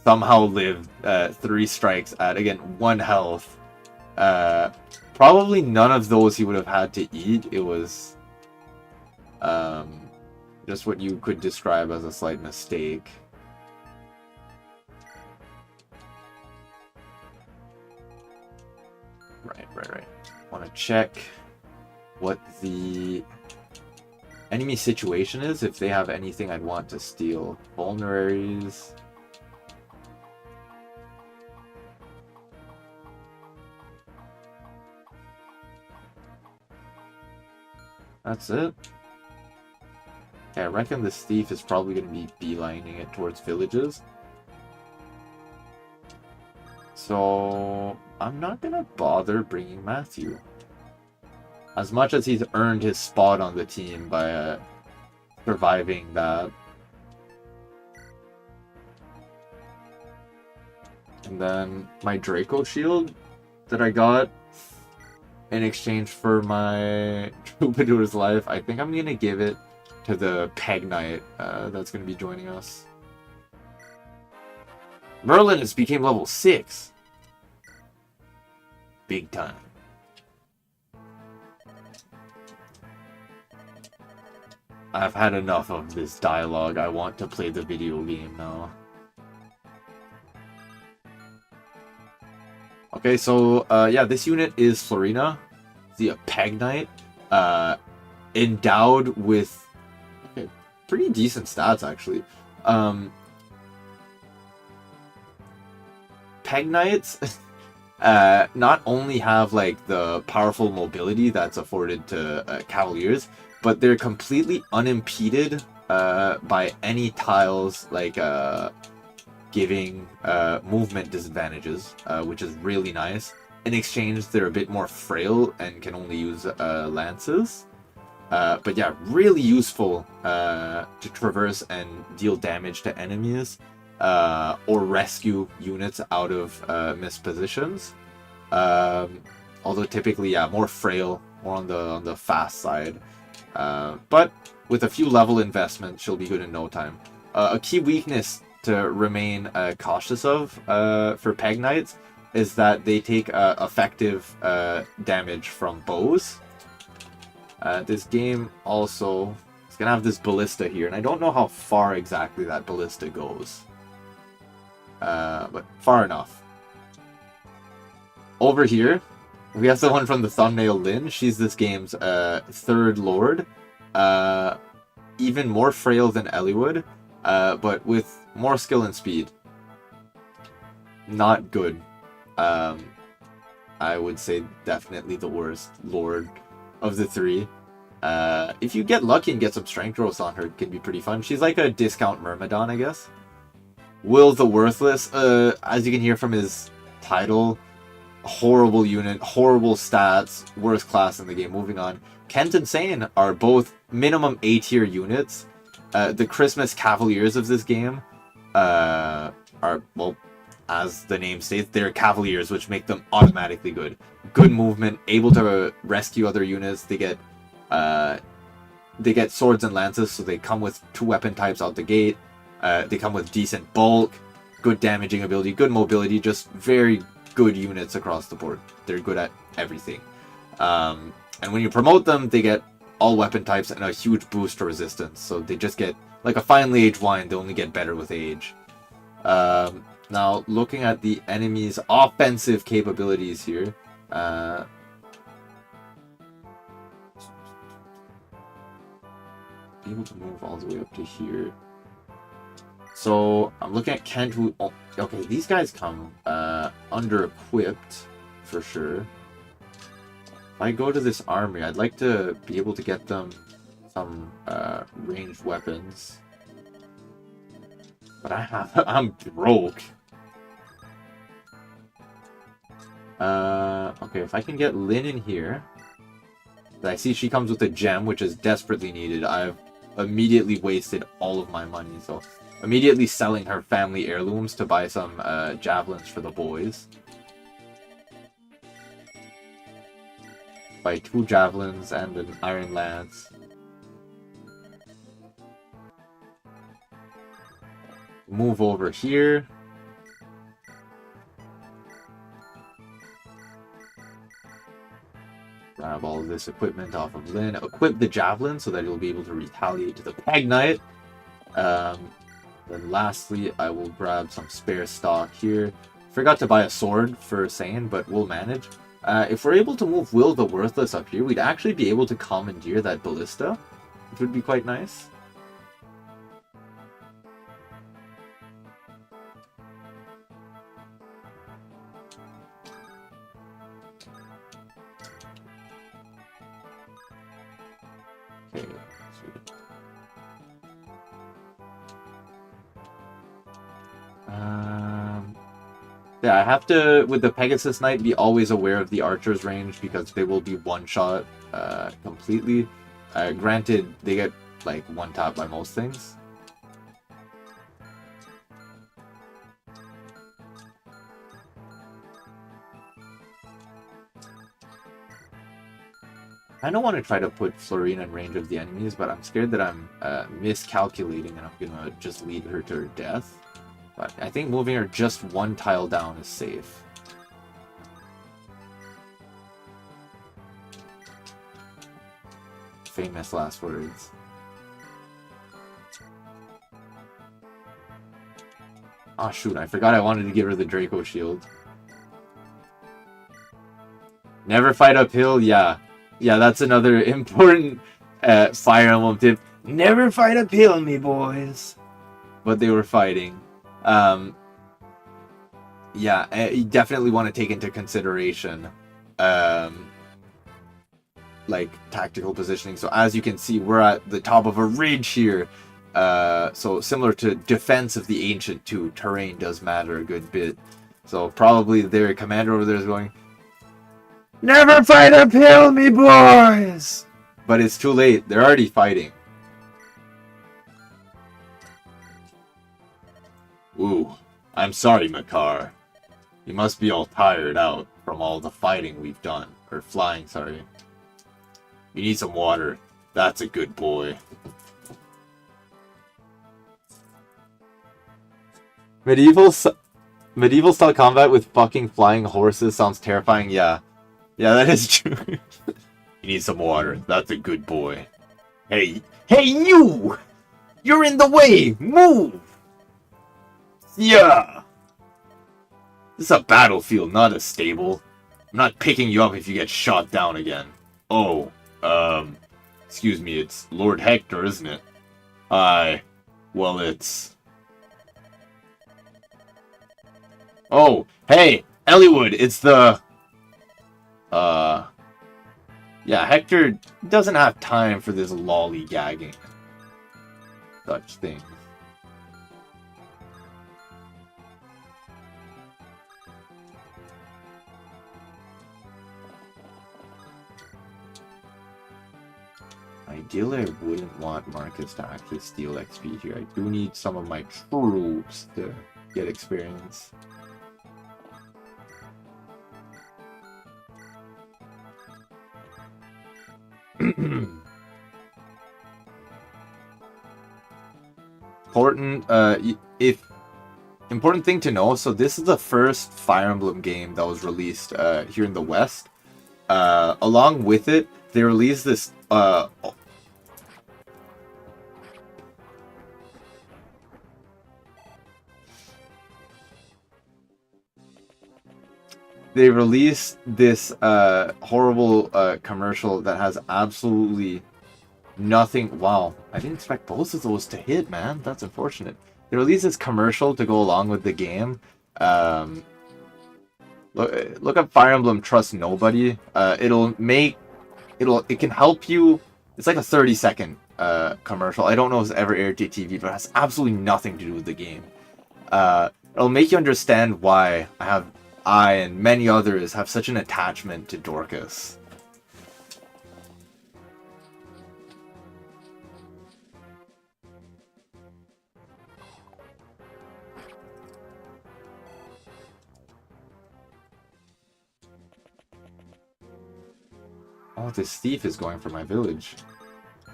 [SPEAKER 1] somehow lived 3 strikes at, again, 1 health. Probably none of those he would have had to eat. It was just what you could describe as a slight mistake. Right. Want to check what the enemy situation is, if they have anything I'd want to steal. Vulneraries. That's it. Yeah, I reckon this thief is probably going to be beelining it towards villages. So I'm not going to bother bringing Matthew. As much as he's earned his spot on the team by surviving that. And then my Draco shield that I got in exchange for my Troubadour's life, I think I'm going to give it to the Peg Knight that's going to be joining us. Merlin has became level 6. Big time. I've had enough of this dialogue. I want to play the video game now. Okay, so yeah, this unit is Florina, the Peg Knight, endowed with pretty decent stats actually. Peg Knights not only have like the powerful mobility that's afforded to cavaliers, but they're completely unimpeded by any tiles like giving movement disadvantages, which is really nice. In exchange, they're a bit more frail and can only use lances. But yeah, really useful to traverse and deal damage to enemies. or rescue units out of missed positions. Although typically, yeah, more frail, more on the fast side. But with a few level investments, she'll be good in no time. A key weakness to remain cautious of for Peg Knights is that they take effective damage from bows. This game also is going to have this ballista here, and I don't know how far exactly that ballista goes. But far enough. Over here, we have someone from the thumbnail, Lynn. She's this game's third lord. Even more frail than Eliwood, but with more skill and speed. Not good. I would say definitely the worst lord of the three. If you get lucky and get some strength growth on her, it can be pretty fun. She's like a discount Myrmidon, I guess. Will the Worthless, as you can hear from his title, horrible unit, horrible stats, worst class in the game. Moving on. Kent and Sane are both minimum A tier units. The Christmas Cavaliers of this game are, well, as the name states, they're Cavaliers, which make them automatically good. Good movement, able to rescue other units. They get swords and lances, so they come with 2 weapon types out the gate. They come with decent bulk, good damaging ability, good mobility, just very good units across the board. They're good at everything. And when you promote them, they get all weapon types and a huge boost to resistance. So they just get, like a finely aged wine, they only get better with age. Now, looking at the enemy's offensive capabilities here. Able to move all the way up to here. So, I'm looking at Kent, who... Oh, okay, these guys come under-equipped, for sure. If I go to this armory, I'd like to be able to get them some ranged weapons. But I'm broke. Okay, if I can get Lynn in here. I see she comes with a gem, which is desperately needed. I've immediately wasted all of my money, so immediately selling her family heirlooms to buy some javelins for the boys. Buy 2 javelins and an iron lance. Move over here. Grab all of this equipment off of Lynn. Equip the javelin so that he'll be able to retaliate to the Peg Knight. Then lastly, I will grab some spare stock here. Forgot to buy a sword for Sane, but we'll manage. If we're able to move Will the Worthless up here, we'd actually be able to commandeer that ballista, which would be quite nice. Okay, sweet. Yeah, I have to, with the Pegasus Knight, be always aware of the Archer's range because they will be one-shot completely. Granted, they get, like, one-tap by most things. I don't want to try to put Florina in range of the enemies, but I'm scared that I'm miscalculating and I'm gonna just lead her to her death. But I think moving her just 1 tile down is safe. Famous last words. Oh shoot, I forgot I wanted to give her the Draco Shield. Never fight uphill, yeah. Yeah, that's another important Fire Emblem tip. Never fight uphill, me boys. But they were fighting. Yeah, you definitely want to take into consideration like tactical positioning. So as you can see, we're at the top of a ridge here. So similar to Defense of the Ancient 2, terrain does matter a good bit. So probably their commander over there is going, never fight uphill, me boys! But it's too late, they're already fighting. Ooh, I'm sorry, Makar. You must be all tired out from all the fighting we've done. Or flying, sorry. You need some water. That's a good boy. Medieval style combat with fucking flying horses sounds terrifying. Yeah. Yeah, that is true. You need some water. That's a good boy. Hey, you! You're in the way! Move! Yeah! This is a battlefield, not a stable. I'm not picking you up if you get shot down again. Oh, excuse me, it's Lord Hector, isn't it? Well, it's... Oh, hey, Eliwood, it's the... Yeah, Hector doesn't have time for this lollygagging. Such things. Ideally, I wouldn't want Marcus to actually steal XP here. I do need some of my troops to get experience. Important thing to know, so this is the first Fire Emblem game that was released here in the West. Along with it, they released this horrible commercial that has absolutely nothing. Wow, I didn't expect both of those to hit, man. That's unfortunate. They released this commercial to go along with the game. Look up Fire Emblem Trust Nobody. It can help you. It's like a 30-second commercial. I don't know if it's ever aired to TV, but it has absolutely nothing to do with the game. It'll make you understand why I and many others have such an attachment to Dorcas. Oh, this thief is going for my village.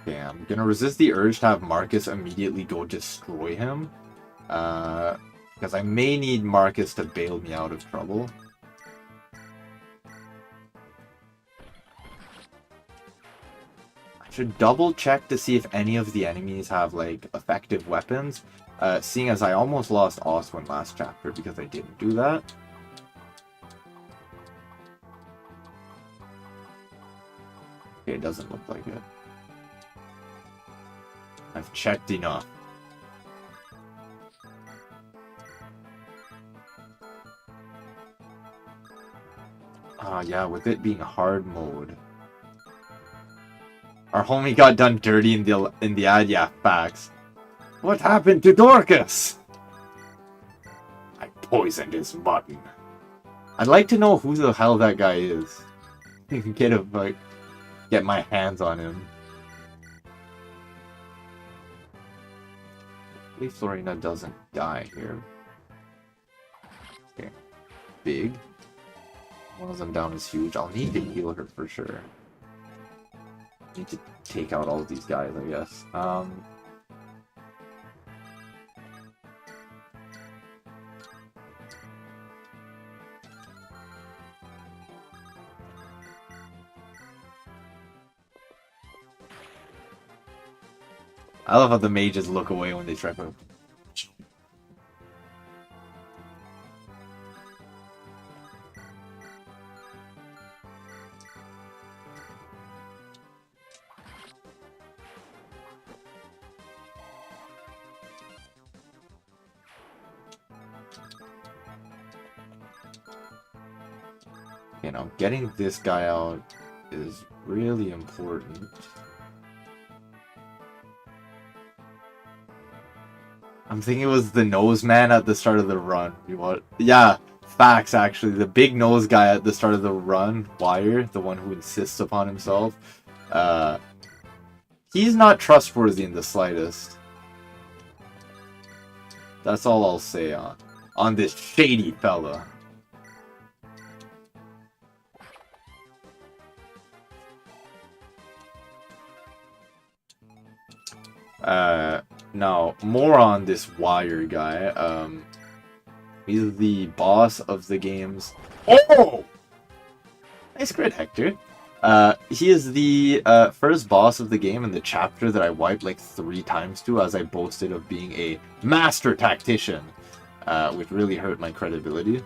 [SPEAKER 1] Okay, I'm gonna resist the urge to have Marcus immediately go destroy him. Because I may need Marcus to bail me out of trouble. I should double check to see if any of the enemies have, like, effective weapons. Seeing as I almost lost Oswin last chapter because I didn't do that. Okay, it doesn't look like it. I've checked enough. Yeah, with it being hard mode. Our homie got done dirty in the ad, yeah, facts. What happened to Dorcas? I poisoned his mutton. I'd like to know who the hell that guy is. Get my hands on him. Hopefully Florina doesn't die here. Okay. Big. One of them down is huge. I'll need to heal her for sure. Need to take out all of these guys, I guess. I love how the mages look away when they try to... You know, getting this guy out is really important. I'm thinking it was the nose man at the start of the run. Yeah, facts actually. The big nose guy at the start of the run, Wire, the one who insists upon himself. He's not trustworthy in the slightest. That's all I'll say on this shady fella. Now, more on this wire guy. He's the boss of the games. Oh! Nice crit, Hector. He is the first boss of the game in the chapter that I wiped like 3 times to, as I boasted of being a master tactician, which really hurt my credibility.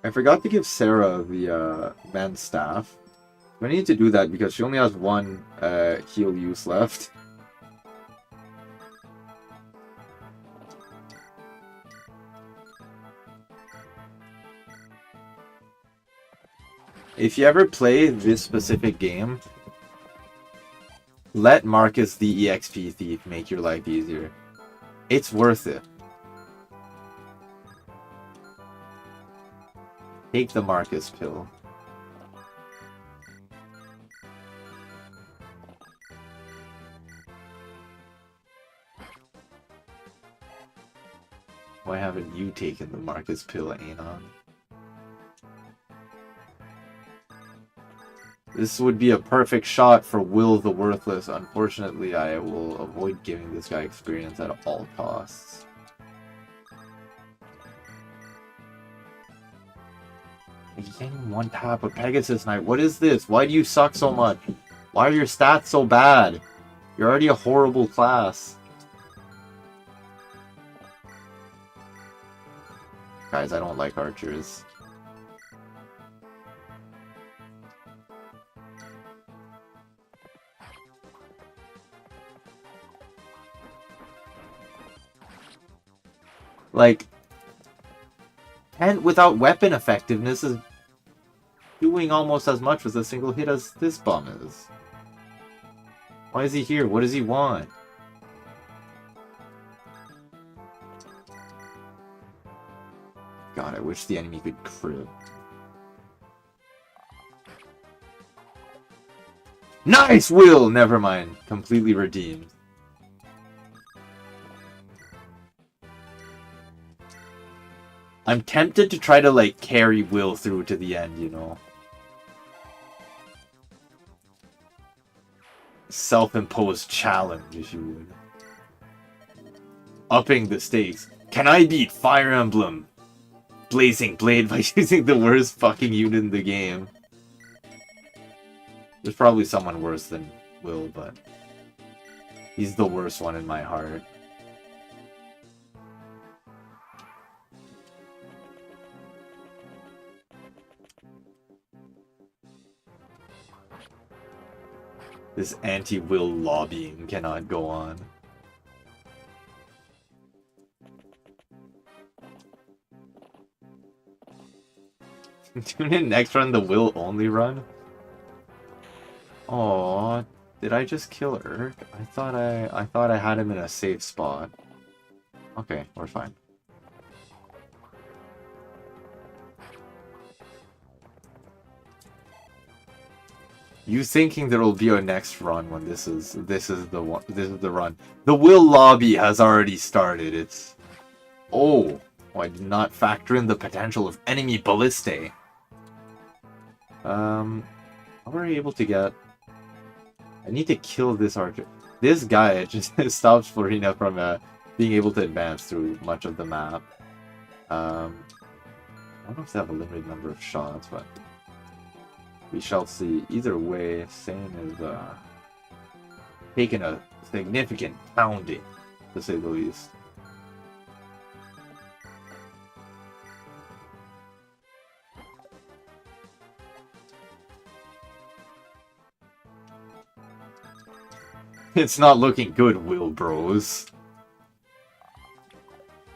[SPEAKER 1] I forgot to give Sarah the man's staff. I need to do that because she only has 1 heal use left. If you ever play this specific game, let Marcus the EXP thief make your life easier. It's worth it. Take the Marcus pill. Why haven't you taken the Marcus pill, Anon? This would be a perfect shot for Will the Worthless. Unfortunately, I will avoid giving this guy experience at all costs. You're getting 1 tap of Pegasus Knight. What is this? Why do you suck so much? Why are your stats so bad? You're already a horrible class. Guys, I don't like archers. Like, and without weapon effectiveness is doing almost as much with a single hit as this bum is. Why is he here? What does he want? God, I wish the enemy could crit. Nice, Will! Never mind. Completely redeemed. I'm tempted to try to, like, carry Will through to the end, you know? Self-imposed challenge, if you would. Upping the stakes. Can I beat Fire Emblem Blazing Blade by using the worst fucking unit in the game? There's probably someone worse than Will, but he's the worst one in my heart. This anti-Will lobbying cannot go on. Tune in next run, the Will only run? Oh, did I just kill Urk? I thought I had him in a safe spot. Okay, we're fine. You thinking there will be a next run when this is the run. The Will lobby has already started. It's I did not factor in the potential of enemy ballistae. How are we able to get? I need to kill this archer. This guy just stops Florina from being able to advance through much of the map. I don't know if they have a limited number of shots, but we shall see. Either way, Sane is taking a significant pounding, to say the least. It's not looking good, Will Bros.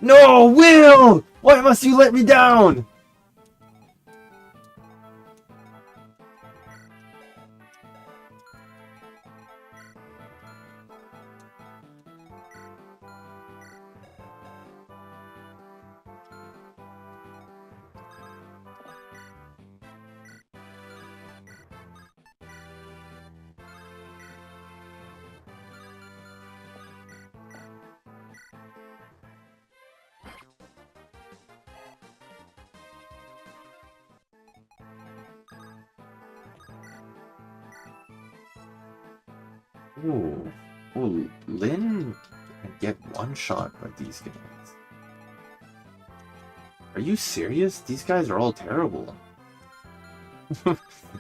[SPEAKER 1] No, Will! Why must you let me down? Ooh. Ooh, Lynn can get one shot by these guys. Are you serious? These guys are all terrible.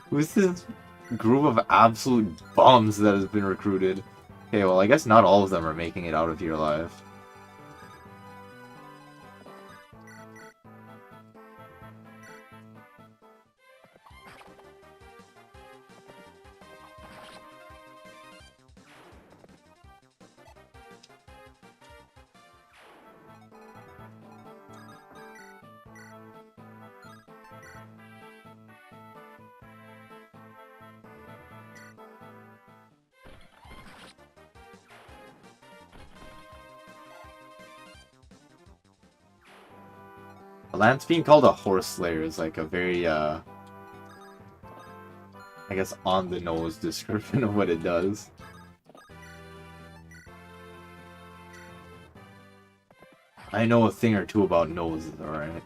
[SPEAKER 1] Who's this group of absolute bums that has been recruited? Okay, well, I guess not all of them are making it out of here alive. A lance being called a horse slayer is like a very, I guess, on-the-nose description of what it does. I know a thing or two about noses, alright?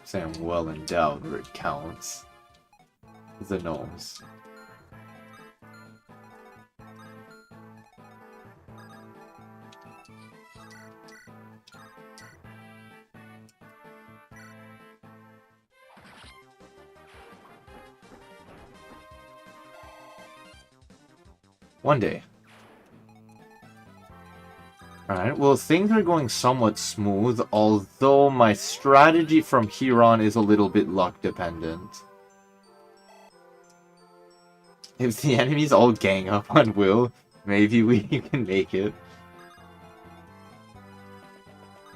[SPEAKER 1] Say I'm well endowed where it counts. The nose. One day. Alright, well, things are going somewhat smooth, although my strategy from here on is a little bit luck dependent. If the enemies all gang up on Will, maybe we can make it.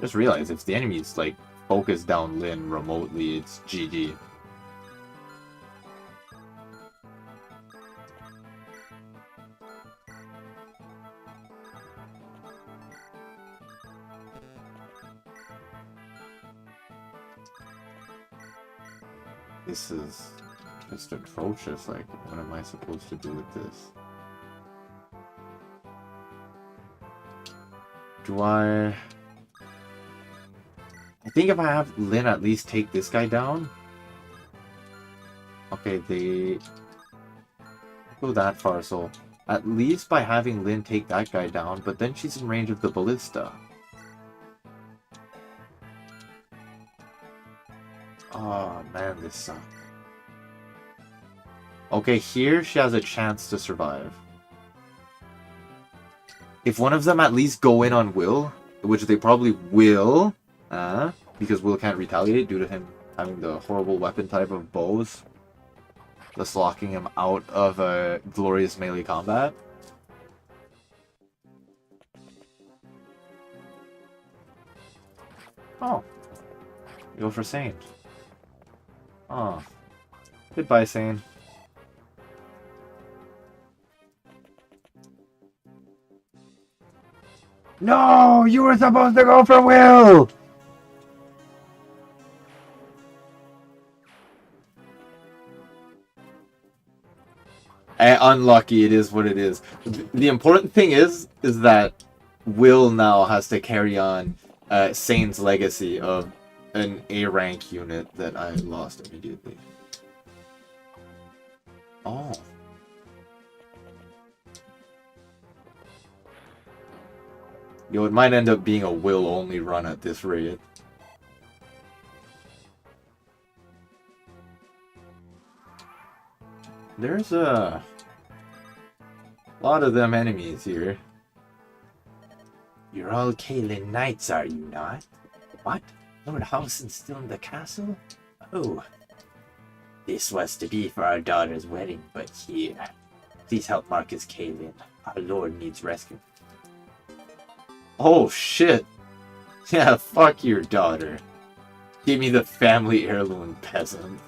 [SPEAKER 1] Just realize, if the enemies, like, focus down Lynn remotely, it's GG. This is just atrocious. Like, what am I supposed to do with this? Do I think if I have Lynn at least take this guy down? Okay, they go that far, so at least by having Lynn take that guy down, but then she's in range of the ballista. Oh man, this sucks. Okay, here she has a chance to survive. If one of them at least go in on Will, which they probably will, because Will can't retaliate due to him having the horrible weapon type of bows, thus locking him out of a glorious melee combat. Oh. Go for Sane. Oh. Goodbye, Sane. No! You were supposed to go for Will! Unlucky, it is what it is. The important thing is that Will now has to carry on Sane's legacy of an A-rank unit that I lost immediately. Oh. Yo, it might end up being a Will-only run at this rate. There's a lot of them enemies here. You're all Kaelin Knights, are you not? What? Lord Howson's still in the castle? Oh. This was to be for our daughter's wedding, but here. Please help Marcus Kaelin. Our lord needs rescue. Oh, shit. Yeah, fuck your daughter. Give me the family heirloom, peasant.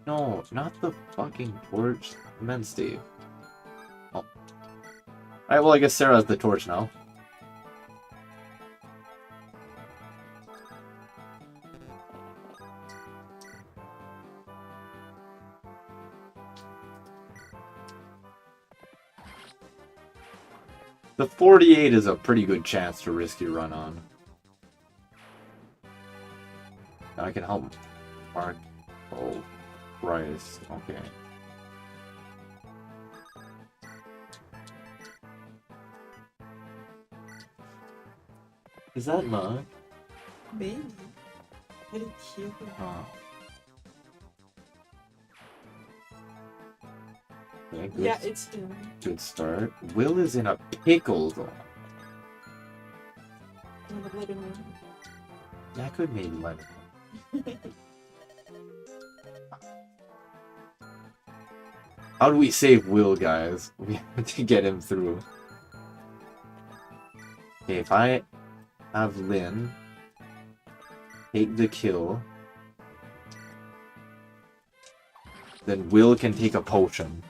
[SPEAKER 1] No, not the fucking torch. Men's stave. Oh. Alright, well, I guess Sarah has the torch now. The 48 is a pretty good chance to risk your run on. Now I can help Mark. Oh, Christ. Okay. Is that Mark?
[SPEAKER 2] Maybe. Very cute.
[SPEAKER 1] Oh. Okay, good.
[SPEAKER 2] Yeah, it's him.
[SPEAKER 1] Good start. Will is in a pickle though. Yeah, I could maybe let him. How do we save Will, guys? We have to get him through. Okay, if I have Lynn take the kill, then Will can take a potion.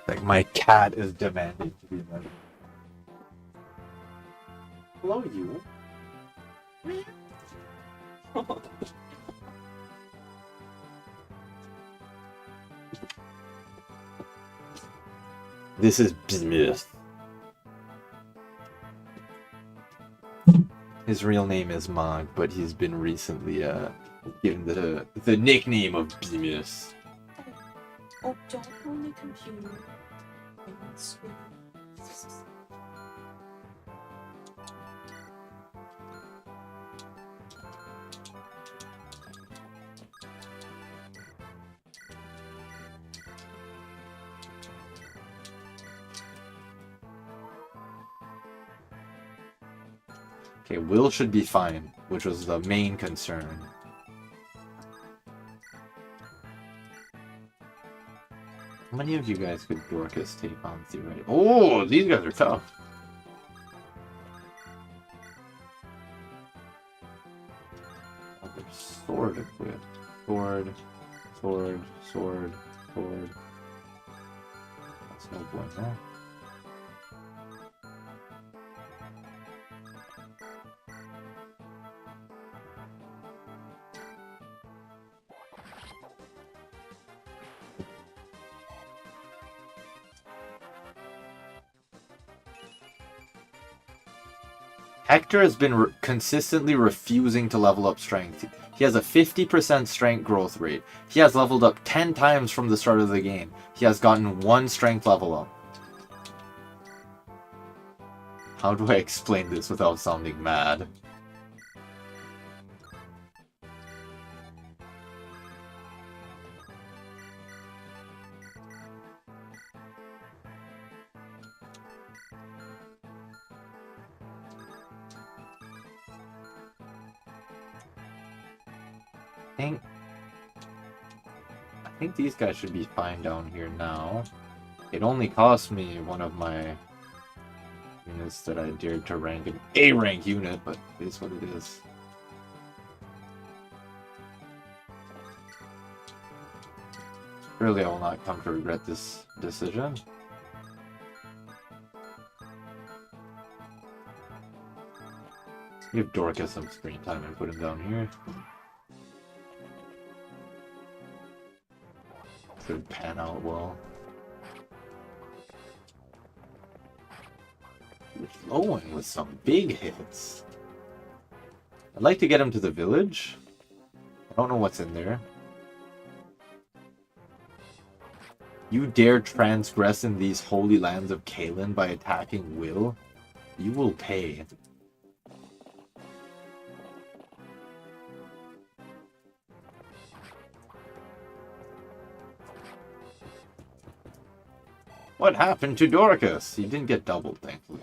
[SPEAKER 1] Like my cat is demanding to be met. Hello, you. This is Bismuth. His real name is Mog, but he's been recently given the nickname of Bismuth.
[SPEAKER 2] Oh, don't on the computer.
[SPEAKER 1] Okay, Will should be fine, which was the main concern. How many of you guys could Dorcas take on theoretically? Oh, these guys are tough. Oh, they're sword equipped. Sword, sword, sword, sword. That's no bueno. Hector has been consistently refusing to level up strength. He has a 50% strength growth rate. He has leveled up 10 times from the start of the game. He has gotten 1 strength level up. How do I explain this without sounding mad? I think these guys should be fine down here now. It only cost me one of my units that I dared to rank an A rank unit, but it is what it is. Surely I will not come to regret this decision. Give Dorcas some screen time and put him down here. Should pan out well. We're flowing with some big hits. I'd like to get him to the village. I don't know what's in there. You dare transgress in these holy lands of Kalen by attacking Will? You will pay. What happened to Dorcas? He didn't get doubled, thankfully.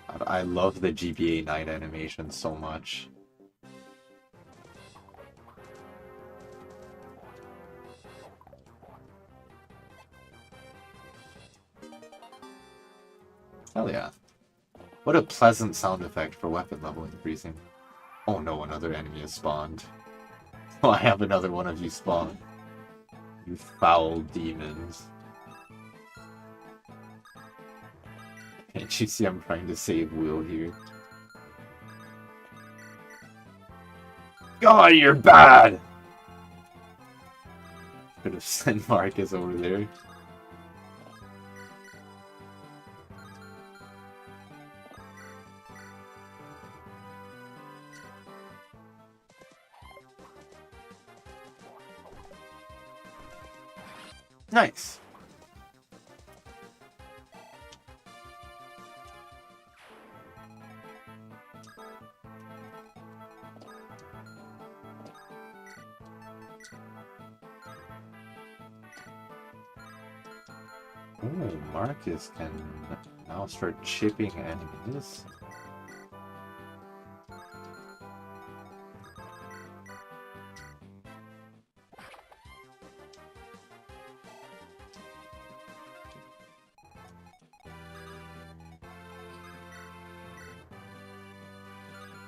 [SPEAKER 1] God, I love the GBA night animation so much. Hell yeah. What a pleasant sound effect for weapon level increasing. Oh no, another enemy has spawned. Oh, I have another one of you spawn. You foul demons. Can't you see I'm trying to save Will here? God, you're bad! Could have sent Marcus over there. Nice. Ooh, Marcus can now start chipping enemies.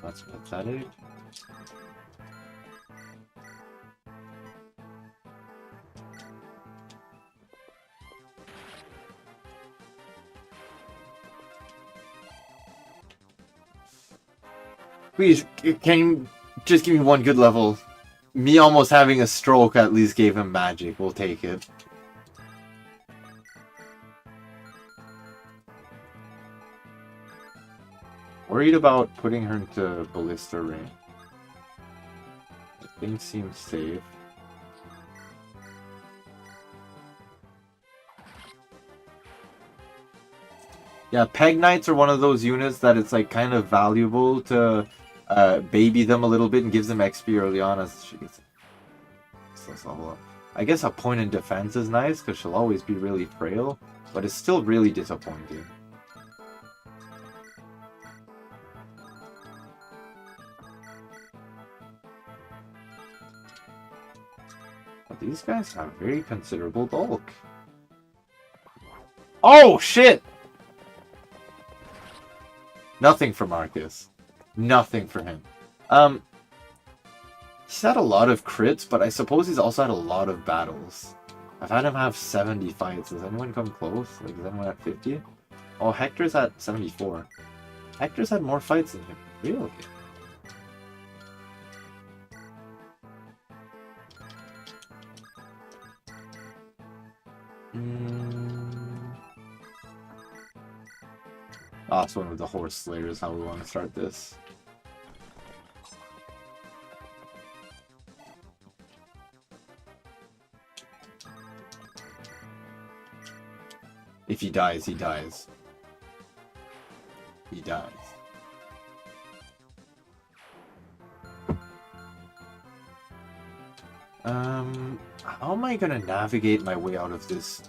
[SPEAKER 1] That's pathetic. Please, can you just give me one good level? Me almost having a stroke at least gave him magic. We'll take it. Worried about putting her into ballista range. Things seem safe. Yeah, Peg Knights are one of those units that it's like kind of valuable to baby them a little bit and gives them XP early on as she gets. I guess a point in defense is nice because she'll always be really frail, but it's still really disappointing. But these guys have very considerable bulk. Oh shit! Nothing for Marcus. Nothing for him. He's had a lot of crits, but I suppose he's also had a lot of battles. I've had him have 70 fights. Does anyone come close? Like, is anyone at 50? Oh, Hector's at 74. Hector's had more fights than him. Really? Oh, it's one of the horse slayers, how we want to start this. If he dies, he dies. He dies. How am I gonna navigate my way out of this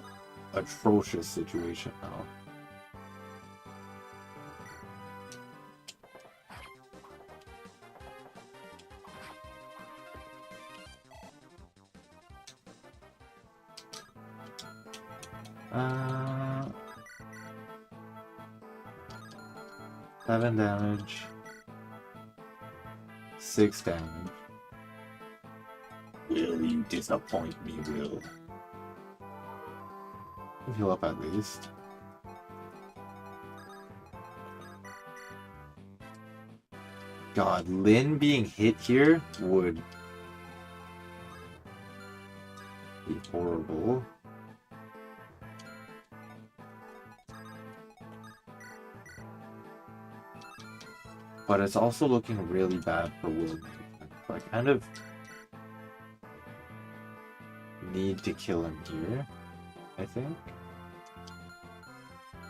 [SPEAKER 1] atrocious situation now? Uh, 7 damage. 6 damage. Will you disappoint me, Will? Heal up at least. God, Lynn being hit here would be horrible. But it's also looking really bad for Will. So I kind of need to kill him here, I think.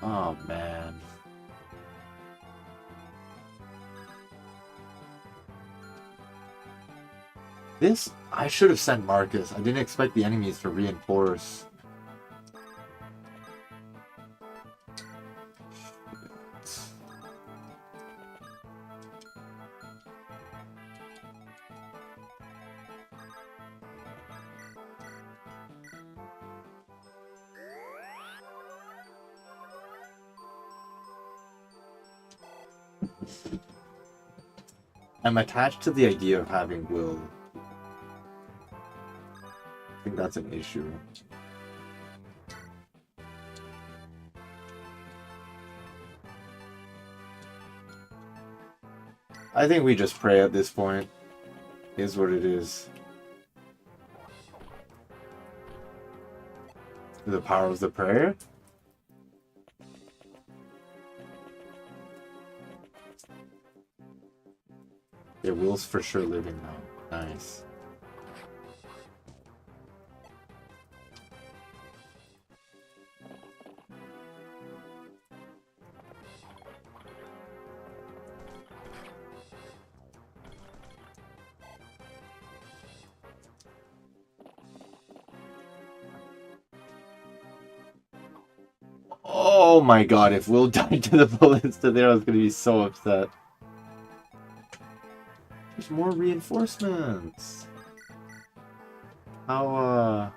[SPEAKER 1] Oh man. This, I should have sent Marcus. I didn't expect the enemies to reinforce. I'm attached to the idea of having Will. I think that's an issue. I think we just pray at this point. Is what it is. The power of the prayer? Yeah, Will's for sure living now. Nice. Oh my god, if Will died to the ballista there, I was gonna be so upset. There's more reinforcements. How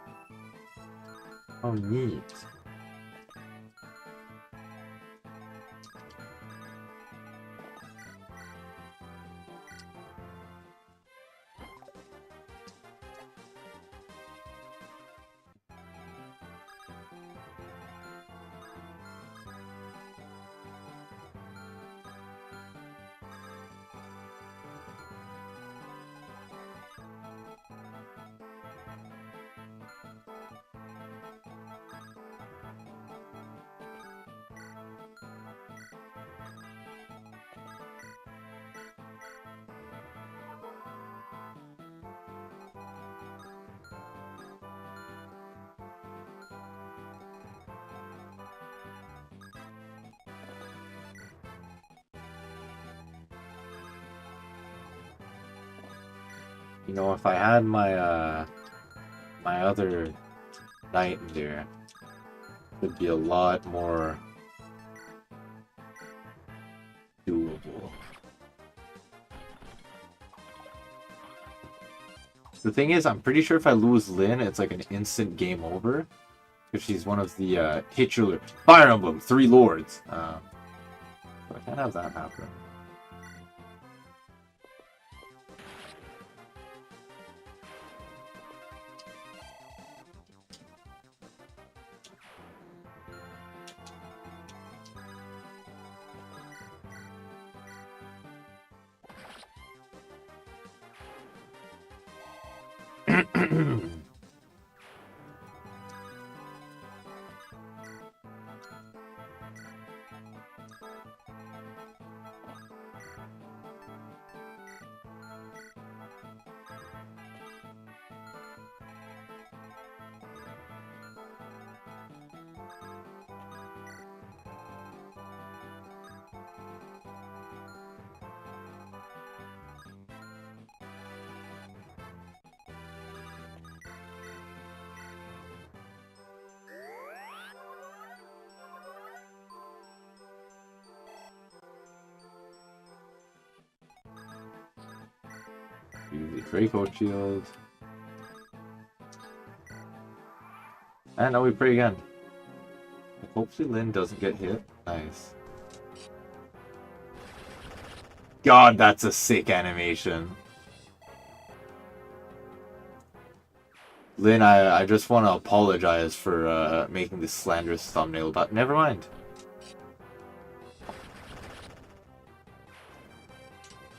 [SPEAKER 1] neat. You know, if I had my my other knight in there, it would be a lot more doable. The thing is, I'm pretty sure if I lose Lyn, it's like an instant game over. Because she's one of the titular Fire Emblem 3 Lords. So I can't have that happen. Use the Draco Shield. And now we pray again. Hopefully Lyn doesn't get hit. Nice. God, that's a sick animation. Lyn, I just want to apologize for making this slanderous thumbnail, but never mind.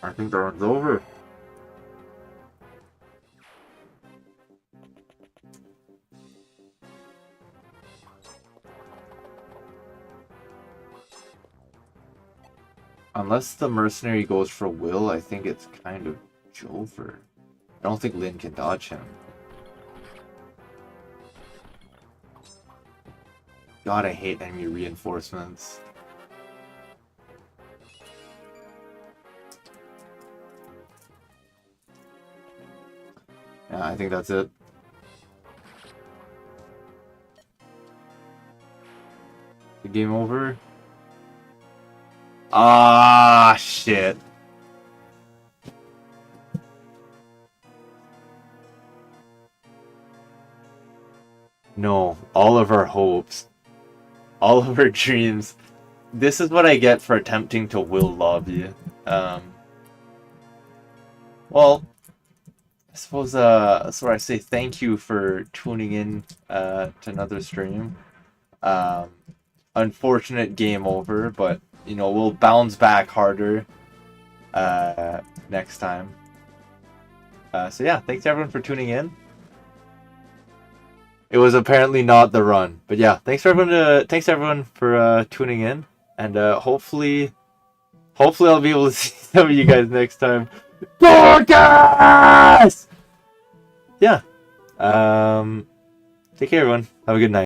[SPEAKER 1] I think that one's over. Unless the mercenary goes for Will, I think it's kind of over. I don't think Lyn can dodge him. God, I hate enemy reinforcements. Yeah, I think that's it. The game over. Ah, shit. No, all of our hopes, all of our dreams. This is what I get for attempting to will lobby. Well, I suppose that's where I say thank you for tuning in to another stream. Unfortunate game over, but you know, we'll bounce back harder next time. So yeah, thanks everyone for tuning in. It was apparently not the run, but yeah, thanks everyone for tuning in, and hopefully I'll be able to see some of you guys next time. Dorcas! Yeah. Take care everyone. Have a good night.